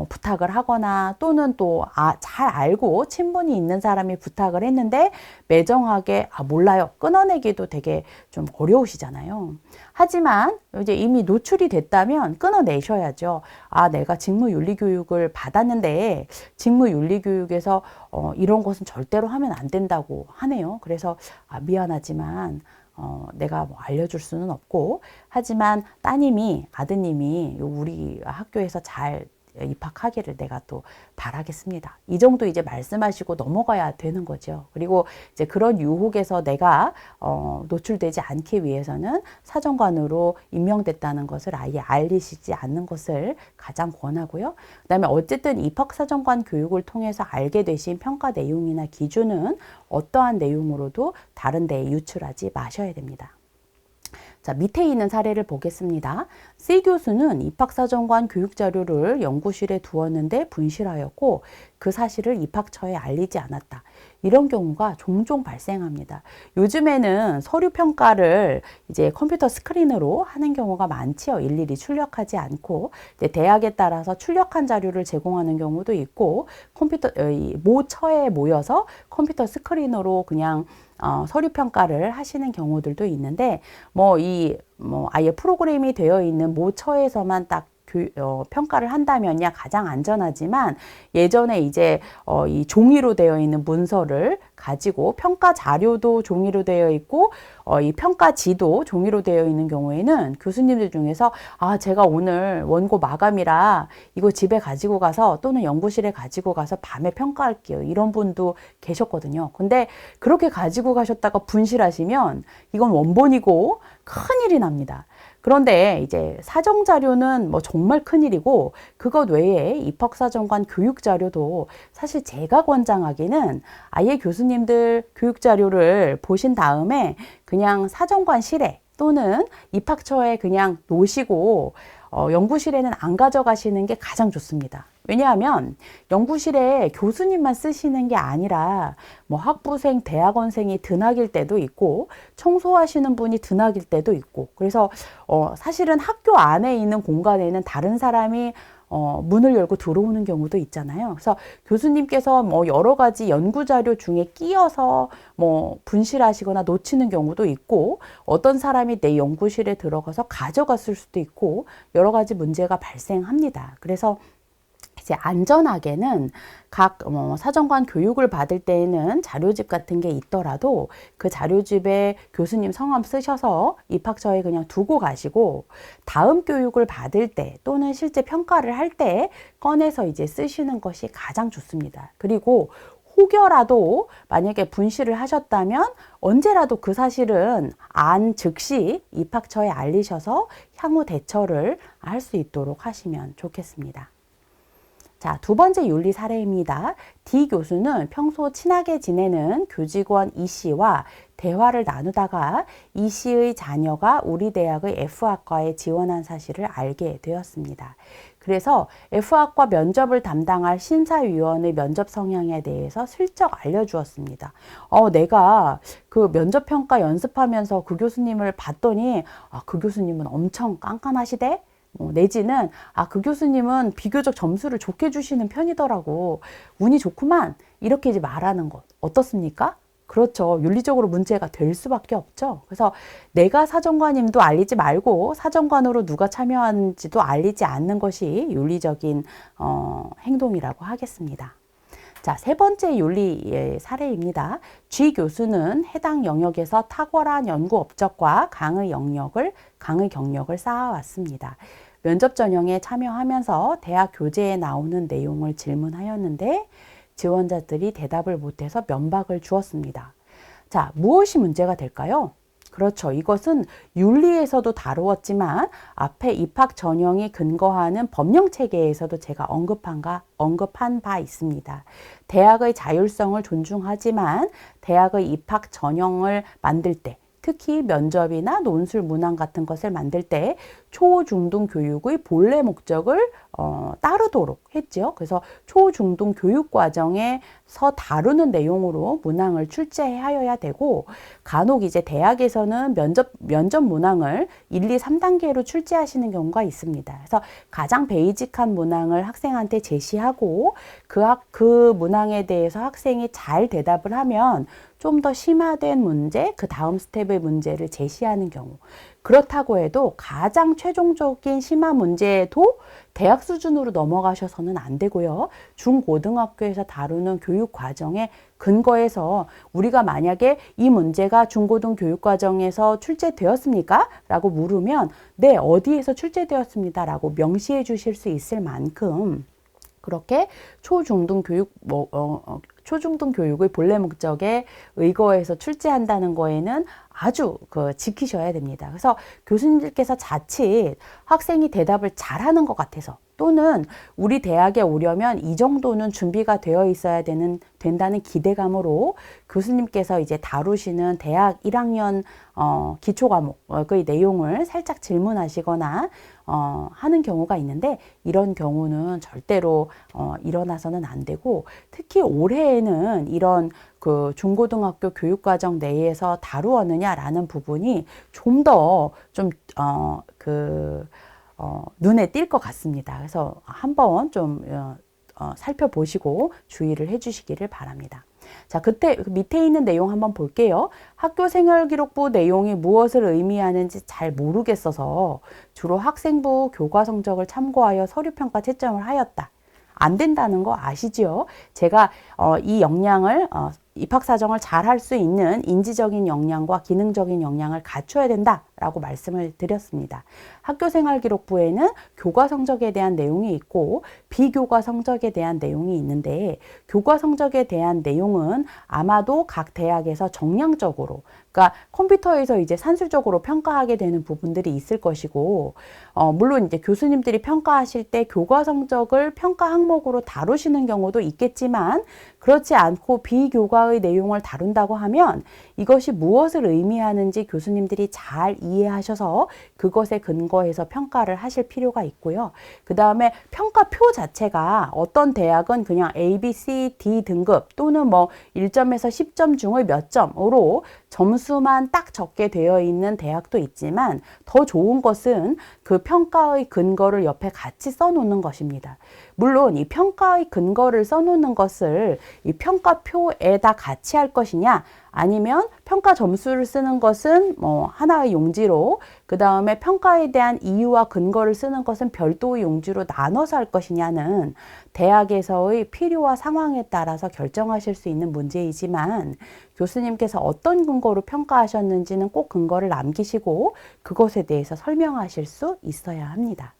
부탁을 하거나 또는 또 잘 알고 친분이 있는 사람이 부탁을 했는데 매정하게 몰라요. 끊어내기도 되게 좀 어려우시잖아요. 하지만 이제 이미 노출이 됐다면 끊어내셔야죠. 내가 직무윤리교육을 받았는데 직무윤리교육에서 이런 것은 절대로 하면 안 된다고 하네요. 그래서 미안하지만 내가 알려줄 수는 없고, 하지만 아드님이 우리 학교에서 잘 입학하기를 내가 또 바라겠습니다. 이 정도 이제 말씀하시고 넘어가야 되는 거죠. 그리고 이제 그런 유혹에서 내가 노출되지 않기 위해서는 사정관으로 임명됐다는 것을 아예 알리시지 않는 것을 가장 권하고요. 그다음에 어쨌든 입학사정관 교육을 통해서 알게 되신 평가 내용이나 기준은 어떠한 내용으로도 다른 데에 유출하지 마셔야 됩니다. 자, 밑에 있는 사례를 보겠습니다. C 교수는 입학사정관 교육자료를 연구실에 두었는데 분실하였고 그 사실을 입학처에 알리지 않았다. 이런 경우가 종종 발생합니다. 요즘에는 서류 평가를 이제 컴퓨터 스크린으로 하는 경우가 많지요. 일일이 출력하지 않고 이제 대학에 따라서 출력한 자료를 제공하는 경우도 있고 모처에 모여서 컴퓨터 스크린으로 그냥 서류 평가를 하시는 경우들도 있는데 아예 프로그램이 되어 있는 모처에서만 딱 평가를 한다면야 가장 안전하지만, 예전에 이제 이 종이로 되어 있는 문서를 가지고 평가 자료도 종이로 되어 있고 이 평가지도 종이로 되어 있는 경우에는 교수님들 중에서 제가 오늘 원고 마감이라 이거 집에 가지고 가서 또는 연구실에 가지고 가서 밤에 평가할게요. 이런 분도 계셨거든요. 근데 그렇게 가지고 가셨다가 분실하시면 이건 원본이고 큰일이 납니다. 그런데 이제 사정자료는 정말 큰일이고, 그것 외에 입학사정관 교육자료도 사실 제가 권장하기는 아예 교수님들 교육자료를 보신 다음에 그냥 사정관실에 또는 입학처에 그냥 놓으시고 연구실에는 안 가져가시는 게 가장 좋습니다. 왜냐하면 연구실에 교수님만 쓰시는 게 아니라 학부생, 대학원생이 드나길 때도 있고 청소하시는 분이 드나길 때도 있고, 그래서 사실은 학교 안에 있는 공간에는 다른 사람이 문을 열고 들어오는 경우도 있잖아요. 그래서 교수님께서 여러 가지 연구자료 중에 끼어서 분실하시거나 놓치는 경우도 있고, 어떤 사람이 내 연구실에 들어가서 가져갔을 수도 있고, 여러 가지 문제가 발생합니다. 그래서 이제 안전하게는 각 사정관 교육을 받을 때에는 자료집 같은 게 있더라도 그 자료집에 교수님 성함 쓰셔서 입학처에 그냥 두고 가시고, 다음 교육을 받을 때 또는 실제 평가를 할 때 꺼내서 이제 쓰시는 것이 가장 좋습니다. 그리고 혹여라도 만약에 분실을 하셨다면 언제라도 그 사실은 안 즉시 입학처에 알리셔서 향후 대처를 할 수 있도록 하시면 좋겠습니다. 자, 두 번째 윤리 사례입니다. D 교수는 평소 친하게 지내는 교직원 E 씨와 대화를 나누다가 E 씨의 자녀가 우리 대학의 F학과에 지원한 사실을 알게 되었습니다. 그래서 F학과 면접을 담당할 심사위원의 면접 성향에 대해서 슬쩍 알려주었습니다. 내가 그 면접평가 연습하면서 그 교수님을 봤더니 그 교수님은 엄청 깐깐하시대? 내지는 그 교수님은 비교적 점수를 좋게 주시는 편이더라고. 운이 좋구만. 이렇게 이제 말하는 것 어떻습니까? 그렇죠. 윤리적으로 문제가 될 수밖에 없죠. 그래서 내가 사정관임도 알리지 말고 사정관으로 누가 참여하는지도 알리지 않는 것이 윤리적인 행동이라고 하겠습니다. 자, 세 번째 윤리 사례입니다. G 교수는 해당 영역에서 탁월한 연구 업적과 강의 경력을 쌓아왔습니다. 면접 전형에 참여하면서 대학 교재에 나오는 내용을 질문하였는데 지원자들이 대답을 못해서 면박을 주었습니다. 자, 무엇이 문제가 될까요? 그렇죠. 이것은 윤리에서도 다루었지만 앞에 입학 전형이 근거하는 법령 체계에서도 제가 언급한 바 있습니다. 대학의 자율성을 존중하지만 대학의 입학 전형을 만들 때 특히 면접이나 논술 문항 같은 것을 만들 때 초중등 교육의 본래 목적을 따르도록 했죠. 그래서 초중등 교육 과정에서 다루는 내용으로 문항을 출제하여야 되고 간혹 이제 대학에서는 면접 문항을 1, 2, 3단계로 출제하시는 경우가 있습니다. 그래서 가장 베이직한 문항을 학생한테 제시하고 그 문항에 대해서 학생이 잘 대답을 하면 좀 더 심화된 문제, 그 다음 스텝의 문제를 제시하는 경우. 그렇다고 해도 가장 최종적인 심화 문제도 대학 수준으로 넘어가셔서는 안 되고요. 중고등학교에서 다루는 교육 과정에 근거해서 우리가 만약에 이 문제가 중고등 교육 과정에서 출제되었습니까? 라고 물으면 네, 어디에서 출제되었습니다. 라고 명시해 주실 수 있을 만큼 그렇게 초중등 교육의 본래 목적에 의거해서 출제한다는 거에는 아주 지키셔야 됩니다. 그래서 교수님들께서 자칫 학생이 대답을 잘하는 것 같아서 또는 우리 대학에 오려면 이 정도는 준비가 되어 있어야 된다는 기대감으로 교수님께서 이제 다루시는 대학 1학년 기초 과목의 내용을 살짝 질문하시거나 하는 경우가 있는데 이런 경우는 절대로 일어나서는 안 되고 특히 올해에는 이런 그 중고등학교 교육과정 내에서 다루었느냐라는 부분이 좀 더 눈에 띌 것 같습니다. 그래서 한번 좀 살펴보시고 주의를 해주시기를 바랍니다. 자, 그때 밑에 있는 내용 한번 볼게요. 학교 생활기록부 내용이 무엇을 의미하는지 잘 모르겠어서 주로 학생부 교과 성적을 참고하여 서류평가 채점을 하였다. 안 된다는 거 아시죠? 제가 이 역량을 입학사정을 잘 할 수 있는 인지적인 역량과 기능적인 역량을 갖춰야 된다라고 말씀을 드렸습니다. 학교생활기록부에는 교과 성적에 대한 내용이 있고 비교과 성적에 대한 내용이 있는데 교과 성적에 대한 내용은 아마도 각 대학에서 정량적으로 그러니까 컴퓨터에서 이제 산술적으로 평가하게 되는 부분들이 있을 것이고 물론 이제 교수님들이 평가하실 때 교과 성적을 평가 항목으로 다루시는 경우도 있겠지만 그렇지 않고 비교과의 내용을 다룬다고 하면 이것이 무엇을 의미하는지 교수님들이 잘 이해하셔서 그것에 근거해서 평가를 하실 필요가 있고요. 그 다음에 평가표 자체가 어떤 대학은 그냥 A, B, C, D 등급 또는 뭐 1점에서 10점 중의 몇 점으로 점수만 딱 적게 되어 있는 대학도 있지만 더 좋은 것은 그 평가의 근거를 옆에 같이 써놓는 것입니다. 물론 이 평가의 근거를 써놓는 것을 이 평가표에다 같이 할 것이냐 아니면 평가 점수를 쓰는 것은 뭐 하나의 용지로 그 다음에 평가에 대한 이유와 근거를 쓰는 것은 별도의 용지로 나눠서 할 것이냐는 대학에서의 필요와 상황에 따라서 결정하실 수 있는 문제이지만 교수님께서 어떤 근거로 평가하셨는지는 꼭 근거를 남기시고 그것에 대해서 설명하실 수 있어야 합니다.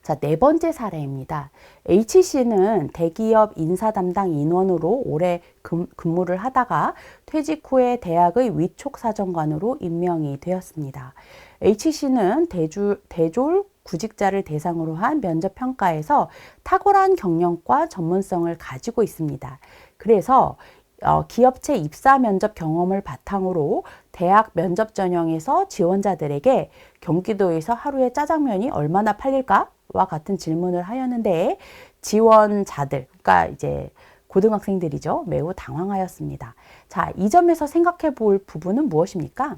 자, 네 번째 사례입니다. H씨는 대기업 인사 담당 인원으로 오래 근무를 하다가 퇴직 후에 대학의 위촉사정관으로 임명이 되었습니다. H씨는 대졸 구직자를 대상으로 한 면접 평가에서 탁월한 경력과 전문성을 가지고 있습니다. 그래서 기업체 입사 면접 경험을 바탕으로 대학 면접 전형에서 지원자들에게 경기도에서 하루에 짜장면이 얼마나 팔릴까? 와 같은 질문을 하였는데 지원자들, 그러니까 이제 고등학생들이죠. 매우 당황하였습니다. 자, 이 점에서 생각해 볼 부분은 무엇입니까?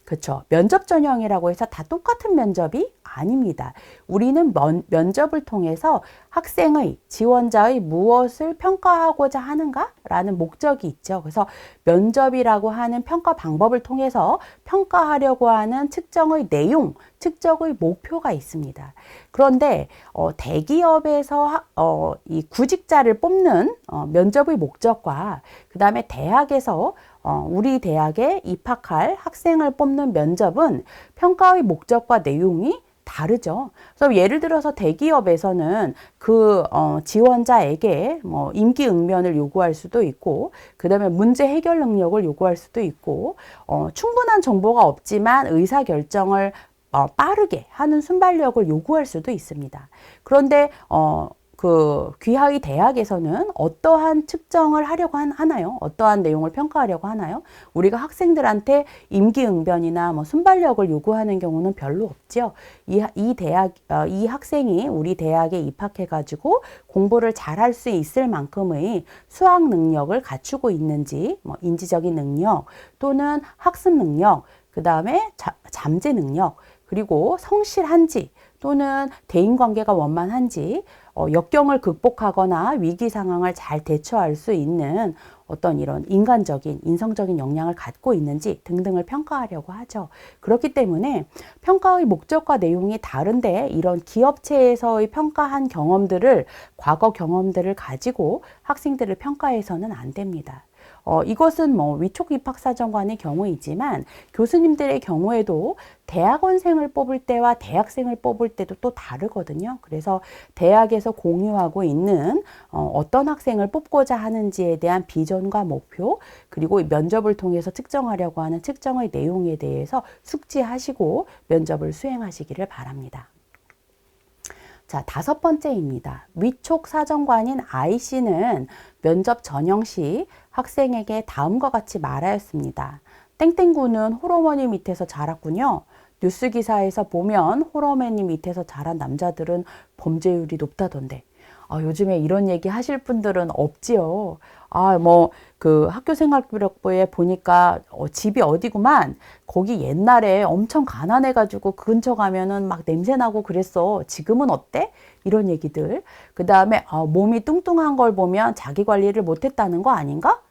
그렇죠. 면접 전형이라고 해서 다 똑같은 면접이 아닙니다. 우리는 면접을 통해서 학생의, 지원자의 무엇을 평가하고자 하는가라는 목적이 있죠. 그래서 면접이라고 하는 평가 방법을 통해서 평가하려고 하는 측정의 내용, 측정의 목표가 있습니다. 그런데 대기업에서 이 구직자를 뽑는 면접의 목적과 그 다음에 대학에서 우리 대학에 입학할 학생을 뽑는 면접은 평가의 목적과 내용이 다르죠. 그래서 예를 들어서 대기업에서는 그 지원자에게 뭐 임기응변을 요구할 수도 있고, 그 다음에 문제 해결 능력을 요구할 수도 있고, 충분한 정보가 없지만 의사결정을 빠르게 하는 순발력을 요구할 수도 있습니다. 그런데 그 귀하의 대학에서는 어떠한 측정을 하려고 하나요? 어떠한 내용을 평가하려고 하나요? 우리가 학생들한테 임기응변이나 뭐 순발력을 요구하는 경우는 별로 없죠. 이 학생이 우리 대학에 입학해가지고 공부를 잘할 수 있을 만큼의 수학 능력을 갖추고 있는지, 뭐 인지적인 능력 또는 학습 능력, 그 다음에 잠재 능력, 그리고 성실한지 또는 대인관계가 원만한지, 역경을 극복하거나 위기 상황을 잘 대처할 수 있는 어떤 이런 인간적인, 인성적인 역량을 갖고 있는지 등등을 평가하려고 하죠. 그렇기 때문에 평가의 목적과 내용이 다른데 이런 기업체에서의 평가한 경험들을, 과거 경험들을 가지고 학생들을 평가해서는 안 됩니다. 이것은 뭐 위촉 입학사정관의 경우이지만 교수님들의 경우에도 대학원생을 뽑을 때와 대학생을 뽑을 때도 또 다르거든요. 그래서 대학에서 공유하고 있는 어떤 학생을 뽑고자 하는지에 대한 비전과 목표, 그리고 면접을 통해서 측정하려고 하는 측정의 내용에 대해서 숙지하시고 면접을 수행하시기를 바랍니다. 자, 다섯 번째입니다. 위촉 사정관인 I씨는 면접 전형 시 학생에게 다음과 같이 말하였습니다. 땡땡군은 홀어머니 밑에서 자랐군요. 뉴스 기사에서 보면 홀어머니 밑에서 자란 남자들은 범죄율이 높다던데. 요즘에 이런 얘기 하실 분들은 없지요. 그 학교생활기록부에 보니까 집이 어디구만. 거기 옛날에 엄청 가난해가지고 그 근처 가면은 막 냄새나고 그랬어. 지금은 어때? 이런 얘기들. 그 다음에 몸이 뚱뚱한 걸 보면 자기 관리를 못했다는 거 아닌가?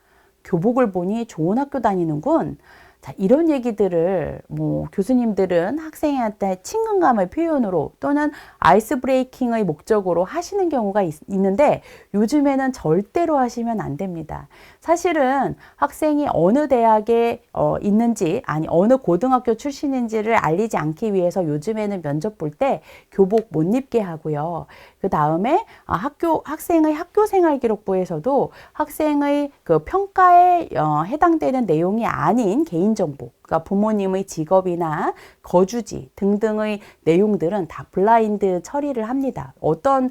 교복을 보니 좋은 학교 다니는군. 자, 이런 얘기들을 뭐 교수님들은 학생한테 친근감의 표현으로 또는 아이스 브레이킹의 목적으로 하시는 경우가 있는데 요즘에는 절대로 하시면 안 됩니다. 사실은 학생이 어느 대학에 있는지, 아니 어느 고등학교 출신인지를 알리지 않기 위해서 요즘에는 면접 볼 때 교복 못 입게 하고요. 그 다음에 학생의 학교생활기록부에서도 학생의 그 평가에 해당되는 내용이 아닌 개인정보, 그러니까 부모님의 직업이나 거주지 등등의 내용들은 다 블라인드 처리를 합니다. 어떤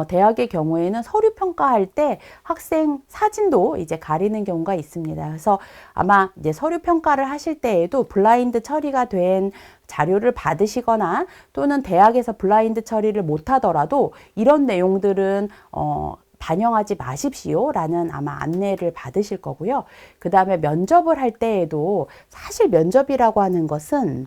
대학의 경우에는 서류 평가할 때 학생 사진도 이제 가리는 경우가 있습니다. 그래서 아마 이제 서류 평가를 하실 때에도 블라인드 처리가 된 자료를 받으시거나 또는 대학에서 블라인드 처리를 못 하더라도 이런 내용들은 반영하지 마십시오 라는 아마 안내를 받으실 거고요. 그 다음에 면접을 할 때에도 사실 면접이라고 하는 것은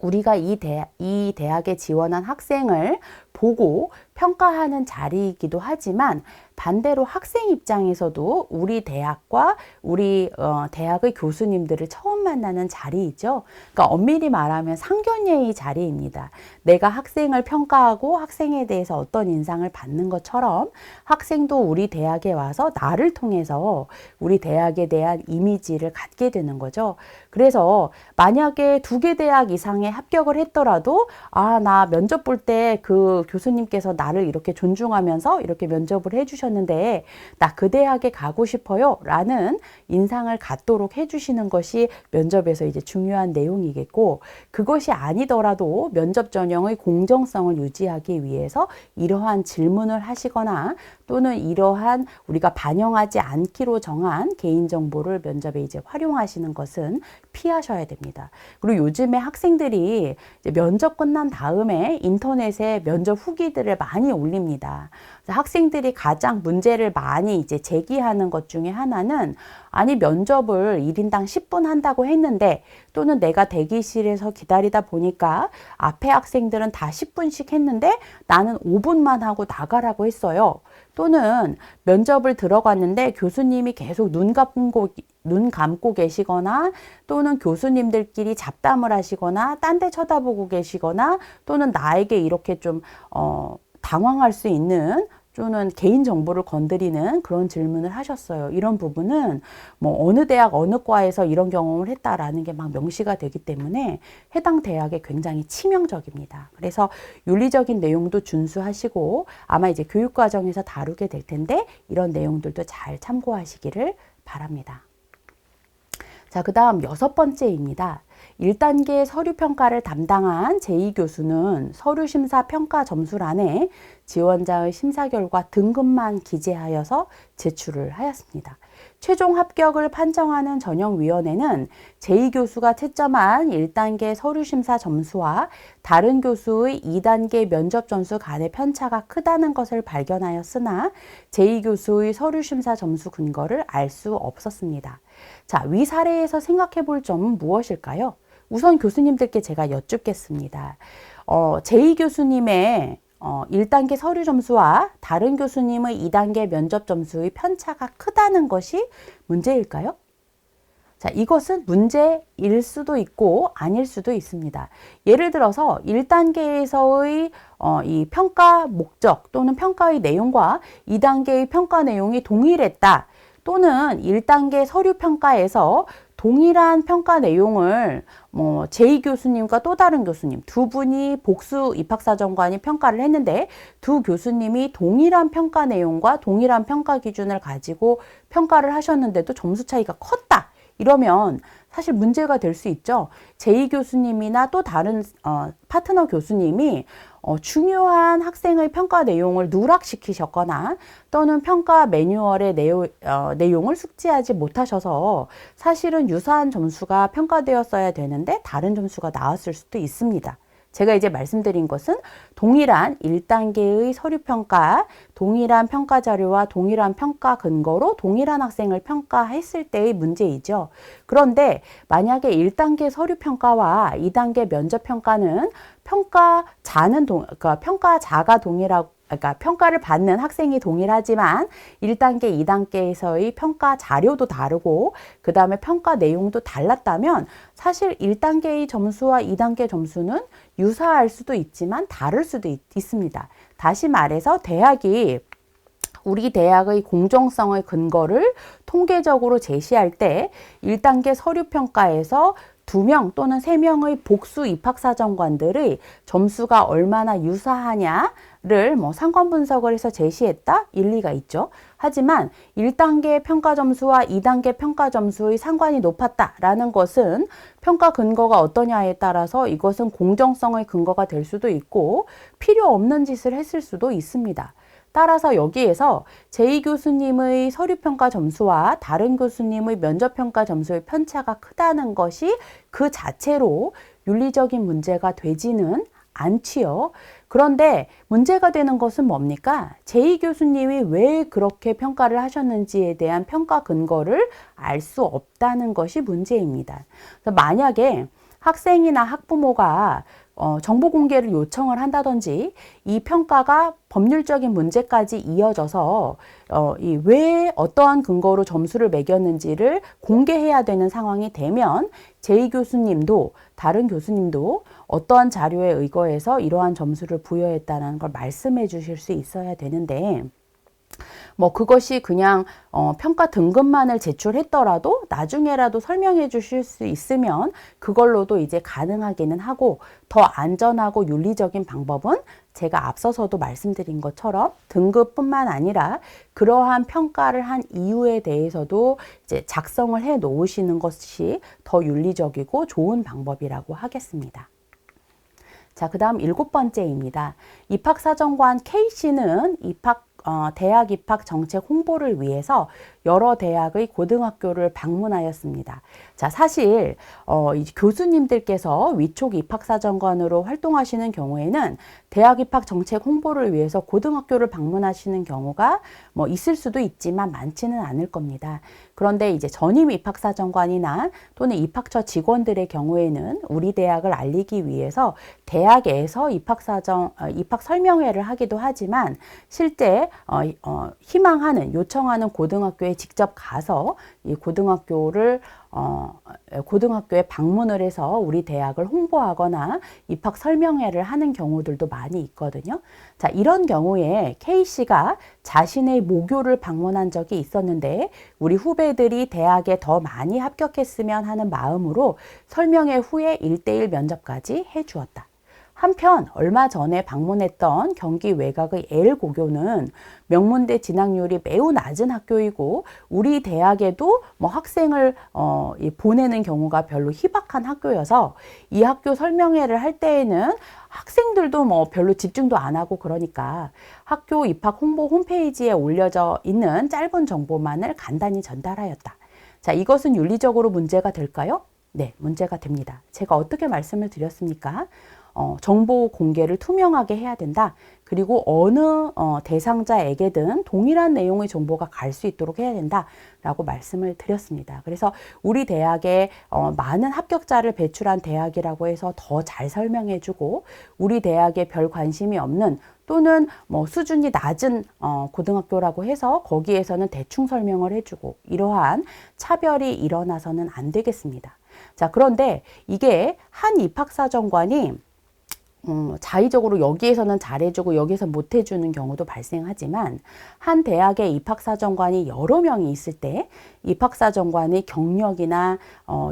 우리가 이 대학에 지원한 학생을 보고 평가하는 자리이기도 하지만 반대로 학생 입장에서도 우리 대학과 우리 대학의 교수님들을 처음 만나는 자리이죠. 그러니까 엄밀히 말하면 상견례의 자리입니다. 내가 학생을 평가하고 학생에 대해서 어떤 인상을 받는 것처럼 학생도 우리 대학에 와서 나를 통해서 우리 대학에 대한 이미지를 갖게 되는 거죠. 그래서 만약에 2개 대학 이상에 합격을 했더라도 나 면접 볼 때 그 교수님께서 나를 이렇게 존중하면서 이렇게 면접을 해주셨는데 나 그 대학에 가고 싶어요 라는 인상을 갖도록 해주시는 것이 면접에서 이제 중요한 내용이겠고, 그것이 아니더라도 면접 전형의 공정성을 유지하기 위해서 이러한 질문을 하시거나 또는 이러한 우리가 반영하지 않기로 정한 개인정보를 면접에 이제 활용하시는 것은 피하셔야 됩니다. 그리고 요즘에 학생들이 이제 면접 끝난 다음에 인터넷에 면접 후기들을 많이 올립니다. 학생들이 가장 문제를 많이 이제 제기하는 것 중에 하나는, 아니 면접을 1인당 10분 한다고 했는데 또는 내가 대기실에서 기다리다 보니까 앞에 학생들은 다 10분씩 했는데 나는 5분만 하고 나가라고 했어요. 또는 면접을 들어갔는데 교수님이 계속 눈 감고 계시거나 또는 교수님들끼리 잡담을 하시거나 딴 데 쳐다보고 계시거나 또는 나에게 이렇게 좀 당황할 수 있는 또는 개인정보를 건드리는 그런 질문을 하셨어요. 이런 부분은 뭐 어느 대학 어느 과에서 이런 경험을 했다라는 게 막 명시가 되기 때문에 해당 대학에 굉장히 치명적입니다. 그래서 윤리적인 내용도 준수하시고 아마 이제 교육과정에서 다루게 될 텐데 이런 내용들도 잘 참고하시기를 바랍니다. 자, 그 다음 6번째입니다. 1단계 서류평가를 담당한 제2교수는 서류심사 평가 점수란에 지원자의 심사 결과 등급만 기재하여서 제출을 하였습니다. 최종 합격을 판정하는 전형위원회는 제2교수가 채점한 1단계 서류심사 점수와 다른 교수의 2단계 면접 점수 간의 편차가 크다는 것을 발견하였으나 제2교수의 서류심사 점수 근거를 알 수 없었습니다. 자, 위 사례에서 생각해 볼 점은 무엇일까요? 우선 교수님들께 제가 여쭙겠습니다. 제2교수님의 1단계 서류 점수와 다른 교수님의 2단계 면접 점수의 편차가 크다는 것이 문제일까요? 자, 이것은 문제일 수도 있고 아닐 수도 있습니다. 예를 들어서 1단계에서의 이 평가 목적 또는 평가의 내용과 2단계의 평가 내용이 동일했다. 또는 1단계 서류 평가에서 동일한 평가 내용을 제2교수님과 또 다른 교수님 두 분이 복수 입학사정관이 평가를 했는데 두 교수님이 동일한 평가 내용과 동일한 평가 기준을 가지고 평가를 하셨는데도 점수 차이가 컸다. 이러면 사실 문제가 될 수 있죠. 제2교수님이나 또 다른 파트너 교수님이 중요한 학생의 평가 내용을 누락시키셨거나 또는 평가 매뉴얼의 내용을 숙지하지 못하셔서 사실은 유사한 점수가 평가되었어야 되는데 다른 점수가 나왔을 수도 있습니다. 제가 이제 말씀드린 것은 동일한 1단계의 서류평가, 동일한 평가 자료와 동일한 평가 근거로 동일한 학생을 평가했을 때의 문제이죠. 그런데 만약에 1단계 서류평가와 2단계 면접평가는 평가자가 동일하고 그러니까 평가를 받는 학생이 동일하지만 1단계, 2단계에서의 평가 자료도 다르고 그 다음에 평가 내용도 달랐다면 사실 1단계의 점수와 2단계 점수는 유사할 수도 있지만 다를 수도 있습니다. 다시 말해서 우리 대학의 공정성의 근거를 통계적으로 제시할 때 1단계 서류평가에서 2명 또는 3명의 복수 입학사정관들의 점수가 얼마나 유사하냐를 상관 분석을 해서 제시했다? 일리가 있죠. 하지만 1단계 평가 점수와 2단계 평가 점수의 상관이 높았다라는 것은 평가 근거가 어떠냐에 따라서 이것은 공정성의 근거가 될 수도 있고 필요 없는 짓을 했을 수도 있습니다. 따라서 여기에서 제2교수님의 서류평가 점수와 다른 교수님의 면접평가 점수의 편차가 크다는 것이 그 자체로 윤리적인 문제가 되지는 않지요. 그런데 문제가 되는 것은 뭡니까? 제2교수님이 왜 그렇게 평가를 하셨는지에 대한 평가 근거를 알 수 없다는 것이 문제입니다. 그래서 만약에 학생이나 학부모가 정보 공개를 요청을 한다든지 이 평가가 법률적인 문제까지 이어져서 왜 어떠한 근거로 점수를 매겼는지를 공개해야 되는 상황이 되면 제2교수님도 다른 교수님도 어떠한 자료에 의거해서 이러한 점수를 부여했다는 걸 말씀해 주실 수 있어야 되는데 그것이 그냥 평가 등급만을 제출했더라도 나중에라도 설명해 주실 수 있으면 그걸로도 이제 가능하기는 하고, 더 안전하고 윤리적인 방법은 제가 앞서서도 말씀드린 것처럼 등급뿐만 아니라 그러한 평가를 한 이유에 대해서도 이제 작성을 해 놓으시는 것이 더 윤리적이고 좋은 방법이라고 하겠습니다. 자, 그 다음 7번째입니다. 입학사정관 K씨는 대학 입학 정책 홍보를 위해서 여러 대학의 고등학교를 방문하였습니다. 자, 사실 교수님들께서 위촉 입학사정관으로 활동하시는 경우에는 대학 입학 정책 홍보를 위해서 고등학교를 방문하시는 경우가 있을 수도 있지만 많지는 않을 겁니다. 그런데 이제 전임 입학사정관이나 또는 입학처 직원들의 경우에는 우리 대학을 알리기 위해서 대학에서 입학 설명회를 하기도 하지만 실제 희망하는 요청하는 고등학교에 직접 가서 이 고등학교에 방문을 해서 우리 대학을 홍보하거나 입학 설명회를 하는 경우들도 많이 있거든요. 자, 이런 경우에 K씨가 자신의 모교를 방문한 적이 있었는데 우리 후배들이 대학에 더 많이 합격했으면 하는 마음으로 설명회 후에 1:1 면접까지 해주었다. 한편 얼마 전에 방문했던 경기 외곽의 L고교는 명문대 진학률이 매우 낮은 학교이고 우리 대학에도 학생을 보내는 경우가 별로 희박한 학교여서 이 학교 설명회를 할 때에는 학생들도 별로 집중도 안 하고 그러니까 학교 입학 홍보 홈페이지에 올려져 있는 짧은 정보만을 간단히 전달하였다. 자, 이것은 윤리적으로 문제가 될까요? 네, 문제가 됩니다. 제가 어떻게 말씀을 드렸습니까? 정보 공개를 투명하게 해야 된다. 그리고 어느 대상자에게든 동일한 내용의 정보가 갈 수 있도록 해야 된다라고 말씀을 드렸습니다. 그래서 우리 대학에 많은 합격자를 배출한 대학이라고 해서 더 잘 설명해주고 우리 대학에 별 관심이 없는 또는 수준이 낮은 고등학교라고 해서 거기에서는 대충 설명을 해주고 이러한 차별이 일어나서는 안 되겠습니다. 자, 그런데 이게 한 입학사정관이 자의적으로 여기에서는 잘해주고 여기에서 못해주는 경우도 발생하지만 한 대학의 입학사정관이 여러 명이 있을 때 입학사정관의 경력이나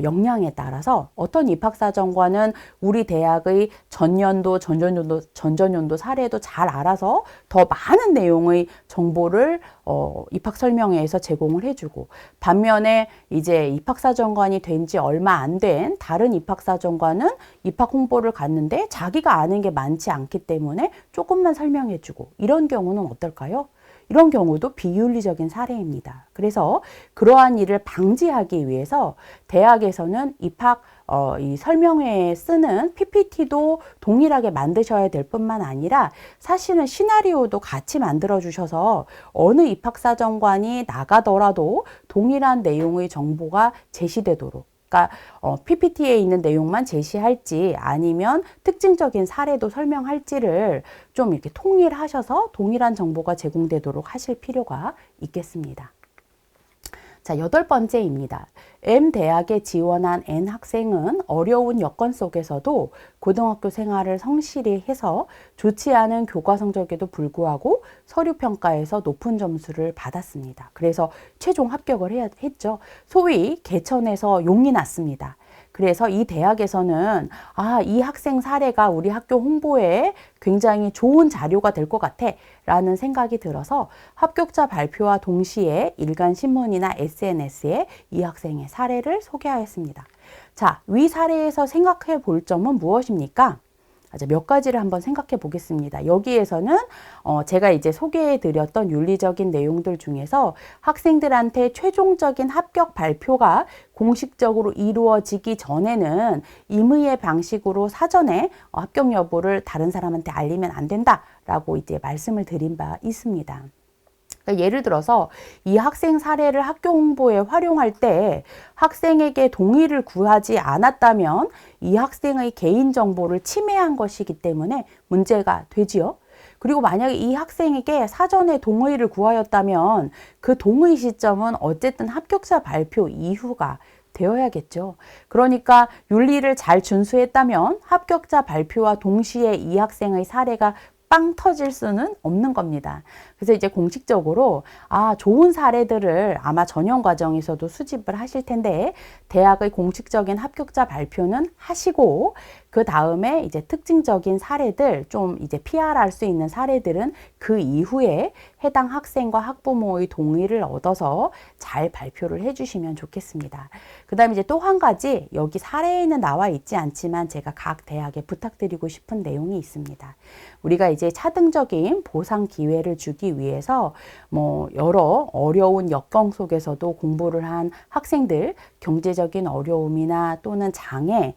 역량에 따라서 어떤 입학사정관은 우리 대학의 전년도, 전전년도 사례도 잘 알아서 더 많은 내용의 정보를 입학 설명회에서 제공을 해주고 반면에 이제 입학사정관이 된 지 얼마 안 된 다른 입학사정관은 입학 홍보를 갔는데 자기가 아는 게 많지 않기 때문에 조금만 설명해주고 이런 경우는 어떨까요? 이런 경우도 비윤리적인 사례입니다. 그래서 그러한 일을 방지하기 위해서 대학에서는 이 설명회에 쓰는 PPT도 동일하게 만드셔야 될 뿐만 아니라 사실은 시나리오도 같이 만들어 주셔서 어느 입학사정관이 나가더라도 동일한 내용의 정보가 제시되도록 그러니까 PPT에 있는 내용만 제시할지 아니면 특징적인 사례도 설명할지를 좀 이렇게 통일하셔서 동일한 정보가 제공되도록 하실 필요가 있겠습니다. 자, 8번째입니다. M 대학에 지원한 N 학생은 어려운 여건 속에서도 고등학교 생활을 성실히 해서 좋지 않은 교과 성적에도 불구하고 서류 평가에서 높은 점수를 받았습니다. 그래서 최종 합격을 했죠. 소위 개천에서 용이 났습니다. 그래서 이 대학에서는 이 학생 사례가 우리 학교 홍보에 굉장히 좋은 자료가 될 것 같아 라는 생각이 들어서 합격자 발표와 동시에 일간 신문이나 SNS에 이 학생의 사례를 소개하였습니다. 자, 위 사례에서 생각해 볼 점은 무엇입니까? 몇 가지를 한번 생각해 보겠습니다. 여기에서는 제가 이제 소개해 드렸던 윤리적인 내용들 중에서 학생들한테 최종적인 합격 발표가 공식적으로 이루어지기 전에는 임의의 방식으로 사전에 합격 여부를 다른 사람한테 알리면 안 된다라고 이제 말씀을 드린 바 있습니다. 그러니까 예를 들어서 이 학생 사례를 학교 홍보에 활용할 때 학생에게 동의를 구하지 않았다면 이 학생의 개인정보를 침해한 것이기 때문에 문제가 되지요. 그리고 만약에 이 학생에게 사전에 동의를 구하였다면 그 동의 시점은 어쨌든 합격자 발표 이후가 되어야겠죠. 그러니까 윤리를 잘 준수했다면 합격자 발표와 동시에 이 학생의 사례가 빵 터질 수는 없는 겁니다. 그래서 이제 공식적으로 좋은 사례들을 아마 전형 과정에서도 수집을 하실 텐데 대학의 공식적인 합격자 발표는 하시고 그 다음에 이제 특징적인 사례들 좀 이제 PR할 수 있는 사례들은 그 이후에 해당 학생과 학부모의 동의를 얻어서 잘 발표를 해주시면 좋겠습니다. 그 다음에 이제 또 한 가지 여기 사례에는 나와 있지 않지만 제가 각 대학에 부탁드리고 싶은 내용이 있습니다. 우리가 이제 차등적인 보상 기회를 주기 위해서 뭐 여러 어려운 역경 속에서도 공부를 한 학생들 경제적인 어려움이나 또는 장애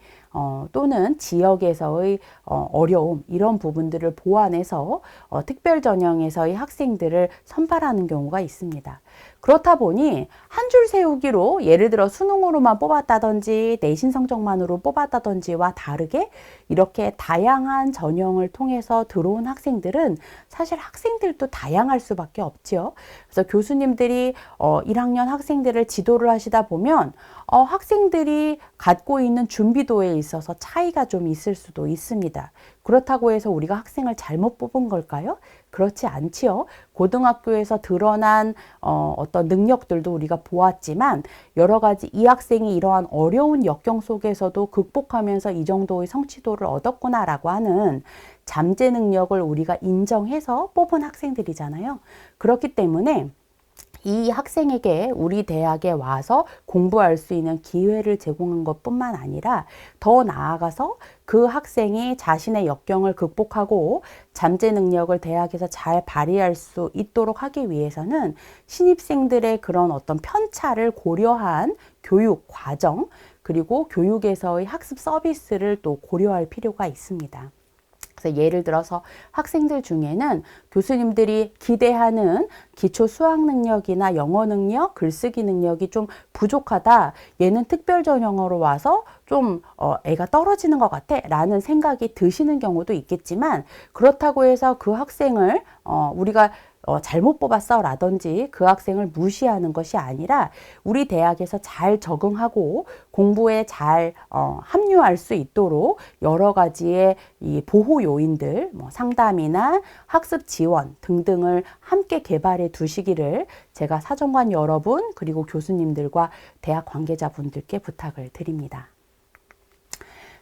또는 지역에서의 어려움 이런 부분들을 보완해서 특별 전형에서의 학생들을 선발하는 경우가 있습니다. 그렇다 보니 한 줄 세우기로 예를 들어 수능으로만 뽑았다든지 내신 성적만으로 뽑았다든지와 다르게 이렇게 다양한 전형을 통해서 들어온 학생들은 사실 학생들도 다양할 수밖에 없지요. 그래서 교수님들이 1학년 학생들을 지도를 하시다 보면 학생들이 갖고 있는 준비도에 있어서 차이가 좀 있을 수도 있습니다. 그렇다고 해서 우리가 학생을 잘못 뽑은 걸까요? 그렇지 않지요. 고등학교에서 드러난 어떤 능력들도 우리가 보았지만 여러 가지 이 학생이 이러한 어려운 역경 속에서도 극복하면서 이 정도의 성취도를 얻었구나라고 하는 잠재 능력을 우리가 인정해서 뽑은 학생들이잖아요. 그렇기 때문에 이 학생에게 우리 대학에 와서 공부할 수 있는 기회를 제공한 것뿐만 아니라 더 나아가서 그 학생이 자신의 역경을 극복하고 잠재 능력을 대학에서 잘 발휘할 수 있도록 하기 위해서는 신입생들의 그런 어떤 편차를 고려한 교육 과정 그리고 교육에서의 학습 서비스를 또 고려할 필요가 있습니다. 그래서 예를 들어서 학생들 중에는 교수님들이 기대하는 기초 수학 능력이나 영어 능력, 글쓰기 능력이 좀 부족하다. 얘는 특별 전형으로 와서 좀 애가 떨어지는 것 같아 라는 생각이 드시는 경우도 있겠지만 그렇다고 해서 그 학생을 우리가 잘못 뽑았어 라든지 그 학생을 무시하는 것이 아니라 우리 대학에서 잘 적응하고 공부에 잘 합류할 수 있도록 여러 가지의 이 보호 요인들 뭐 상담이나 학습 지원 등등을 함께 개발해 두시기를 제가 사정관 여러분 그리고 교수님들과 대학 관계자분들께 부탁을 드립니다.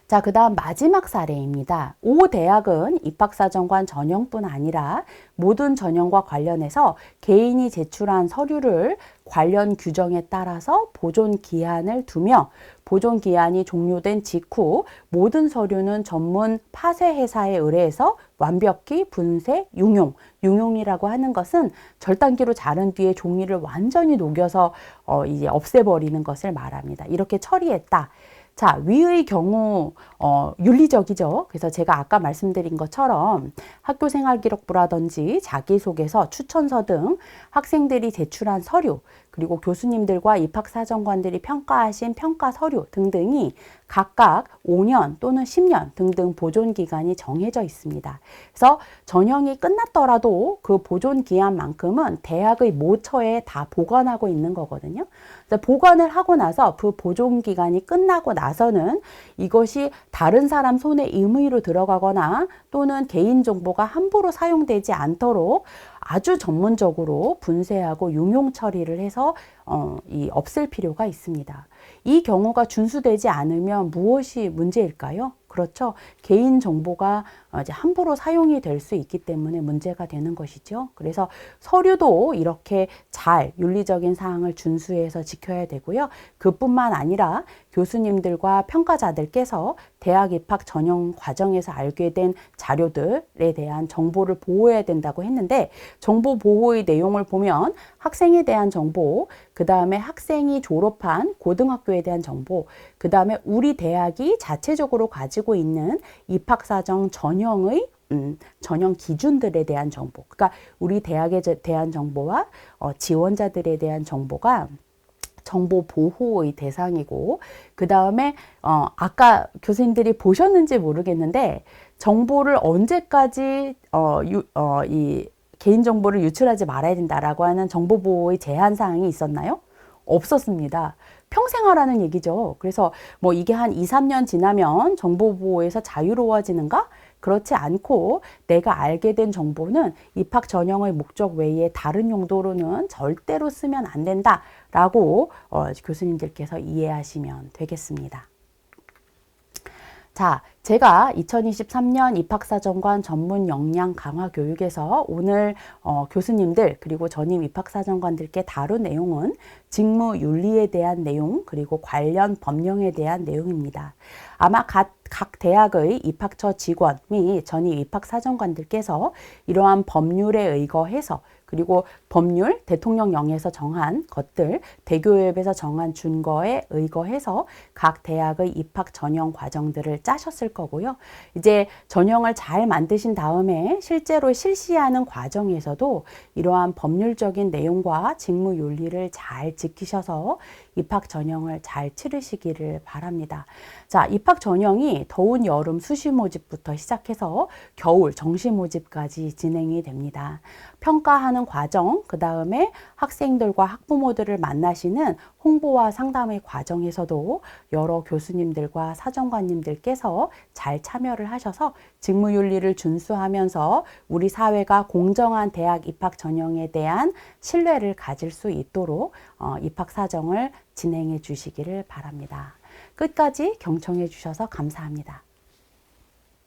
자, 그 다음 마지막 사례입니다. 5대학은 입학사정관 전형뿐 아니라 모든 전형과 관련해서 개인이 제출한 서류를 관련 규정에 따라서 보존 기한을 두며 보존 기한이 종료된 직후 모든 서류는 전문 파쇄 회사에 의뢰해서 완벽히 분쇄, 용용이라고 하는 것은 절단기로 자른 뒤에 종이를 완전히 녹여서 이제 없애버리는 것을 말합니다. 이렇게 처리했다. 자, 위의 경우 윤리적이죠. 그래서 제가 아까 말씀드린 것처럼 학교생활기록부라든지 자기소개서, 추천서 등 학생들이 제출한 서류 그리고 교수님들과 입학사정관들이 평가하신 평가 서류 등등이 각각 5년 또는 10년 등등 보존기간이 정해져 있습니다. 그래서 전형이 끝났더라도 그 보존기한만큼은 대학의 모처에 다 보관하고 있는 거거든요. 그래서 보관을 하고 나서 그 보존기간이 끝나고 나서는 이것이 다른 사람 손에 임의로 들어가거나 또는 개인정보가 함부로 사용되지 않도록 아주 전문적으로 분쇄하고 용용 처리를 해서 없앨 필요가 있습니다. 이 경우가 준수되지 않으면 무엇이 문제일까요? 그렇죠. 개인 정보가 이제 함부로 사용이 될 수 있기 때문에 문제가 되는 것이죠. 그래서 서류도 이렇게 잘 윤리적인 사항을 준수해서 지켜야 되고요. 그뿐만 아니라 교수님들과 평가자들께서 대학 입학 전형 과정에서 알게 된 자료들에 대한 정보를 보호해야 된다고 했는데 정보 보호의 내용을 보면 학생에 대한 정보, 그 다음에 학생이 졸업한 고등학교에 대한 정보, 그 다음에 우리 대학이 자체적으로 가지고 있는 입학사정 전형의 전형 기준들에 대한 정보, 그러니까 우리 대학에 대한 정보와 지원자들에 대한 정보가 정보 보호의 대상이고, 그 다음에 아까 교수님들이 보셨는지 모르겠는데 정보를 언제까지 이 개인정보를 유출하지 말아야 된다라고 하는 정보 보호의 제한 사항이 있었나요? 없었습니다. 평생 하라는 얘기죠. 그래서 뭐 이게 한 2, 3년 지나면 정보 보호에서 자유로워지는가? 그렇지 않고 내가 알게 된 정보는 입학 전형의 목적 외에 다른 용도로는 절대로 쓰면 안 된다라고 교수님들께서 이해하시면 되겠습니다. 자, 제가 2023년 입학사정관 전문 역량 강화 교육에서 오늘 교수님들 그리고 전임 입학사정관들께 다룬 내용은 직무윤리에 대한 내용 그리고 관련 법령에 대한 내용입니다. 아마 각 대학의 입학처 직원 및 전임 입학사정관들께서 이러한 법률에 의거해서 그리고 법률, 대통령령에서 정한 것들, 대교협에서 정한 준거에 의거해서 각 대학의 입학 전형 과정들을 짜셨을 거고요. 이제 전형을 잘 만드신 다음에 실제로 실시하는 과정에서도 이러한 법률적인 내용과 직무 윤리를 잘 지키셔서 입학 전형을 잘 치르시기를 바랍니다. 자, 입학 전형이 더운 여름 수시 모집부터 시작해서 겨울 정시 모집까지 진행이 됩니다. 평가하는 과정, 그 다음에 학생들과 학부모들을 만나시는 홍보와 상담의 과정에서도 여러 교수님들과 사정관님들께서 잘 참여를 하셔서 직무윤리를 준수하면서 우리 사회가 공정한 대학 입학 전형에 대한 신뢰를 가질 수 있도록 입학 사정을 진행해 주시기를 바랍니다. 끝까지 경청해 주셔서 감사합니다.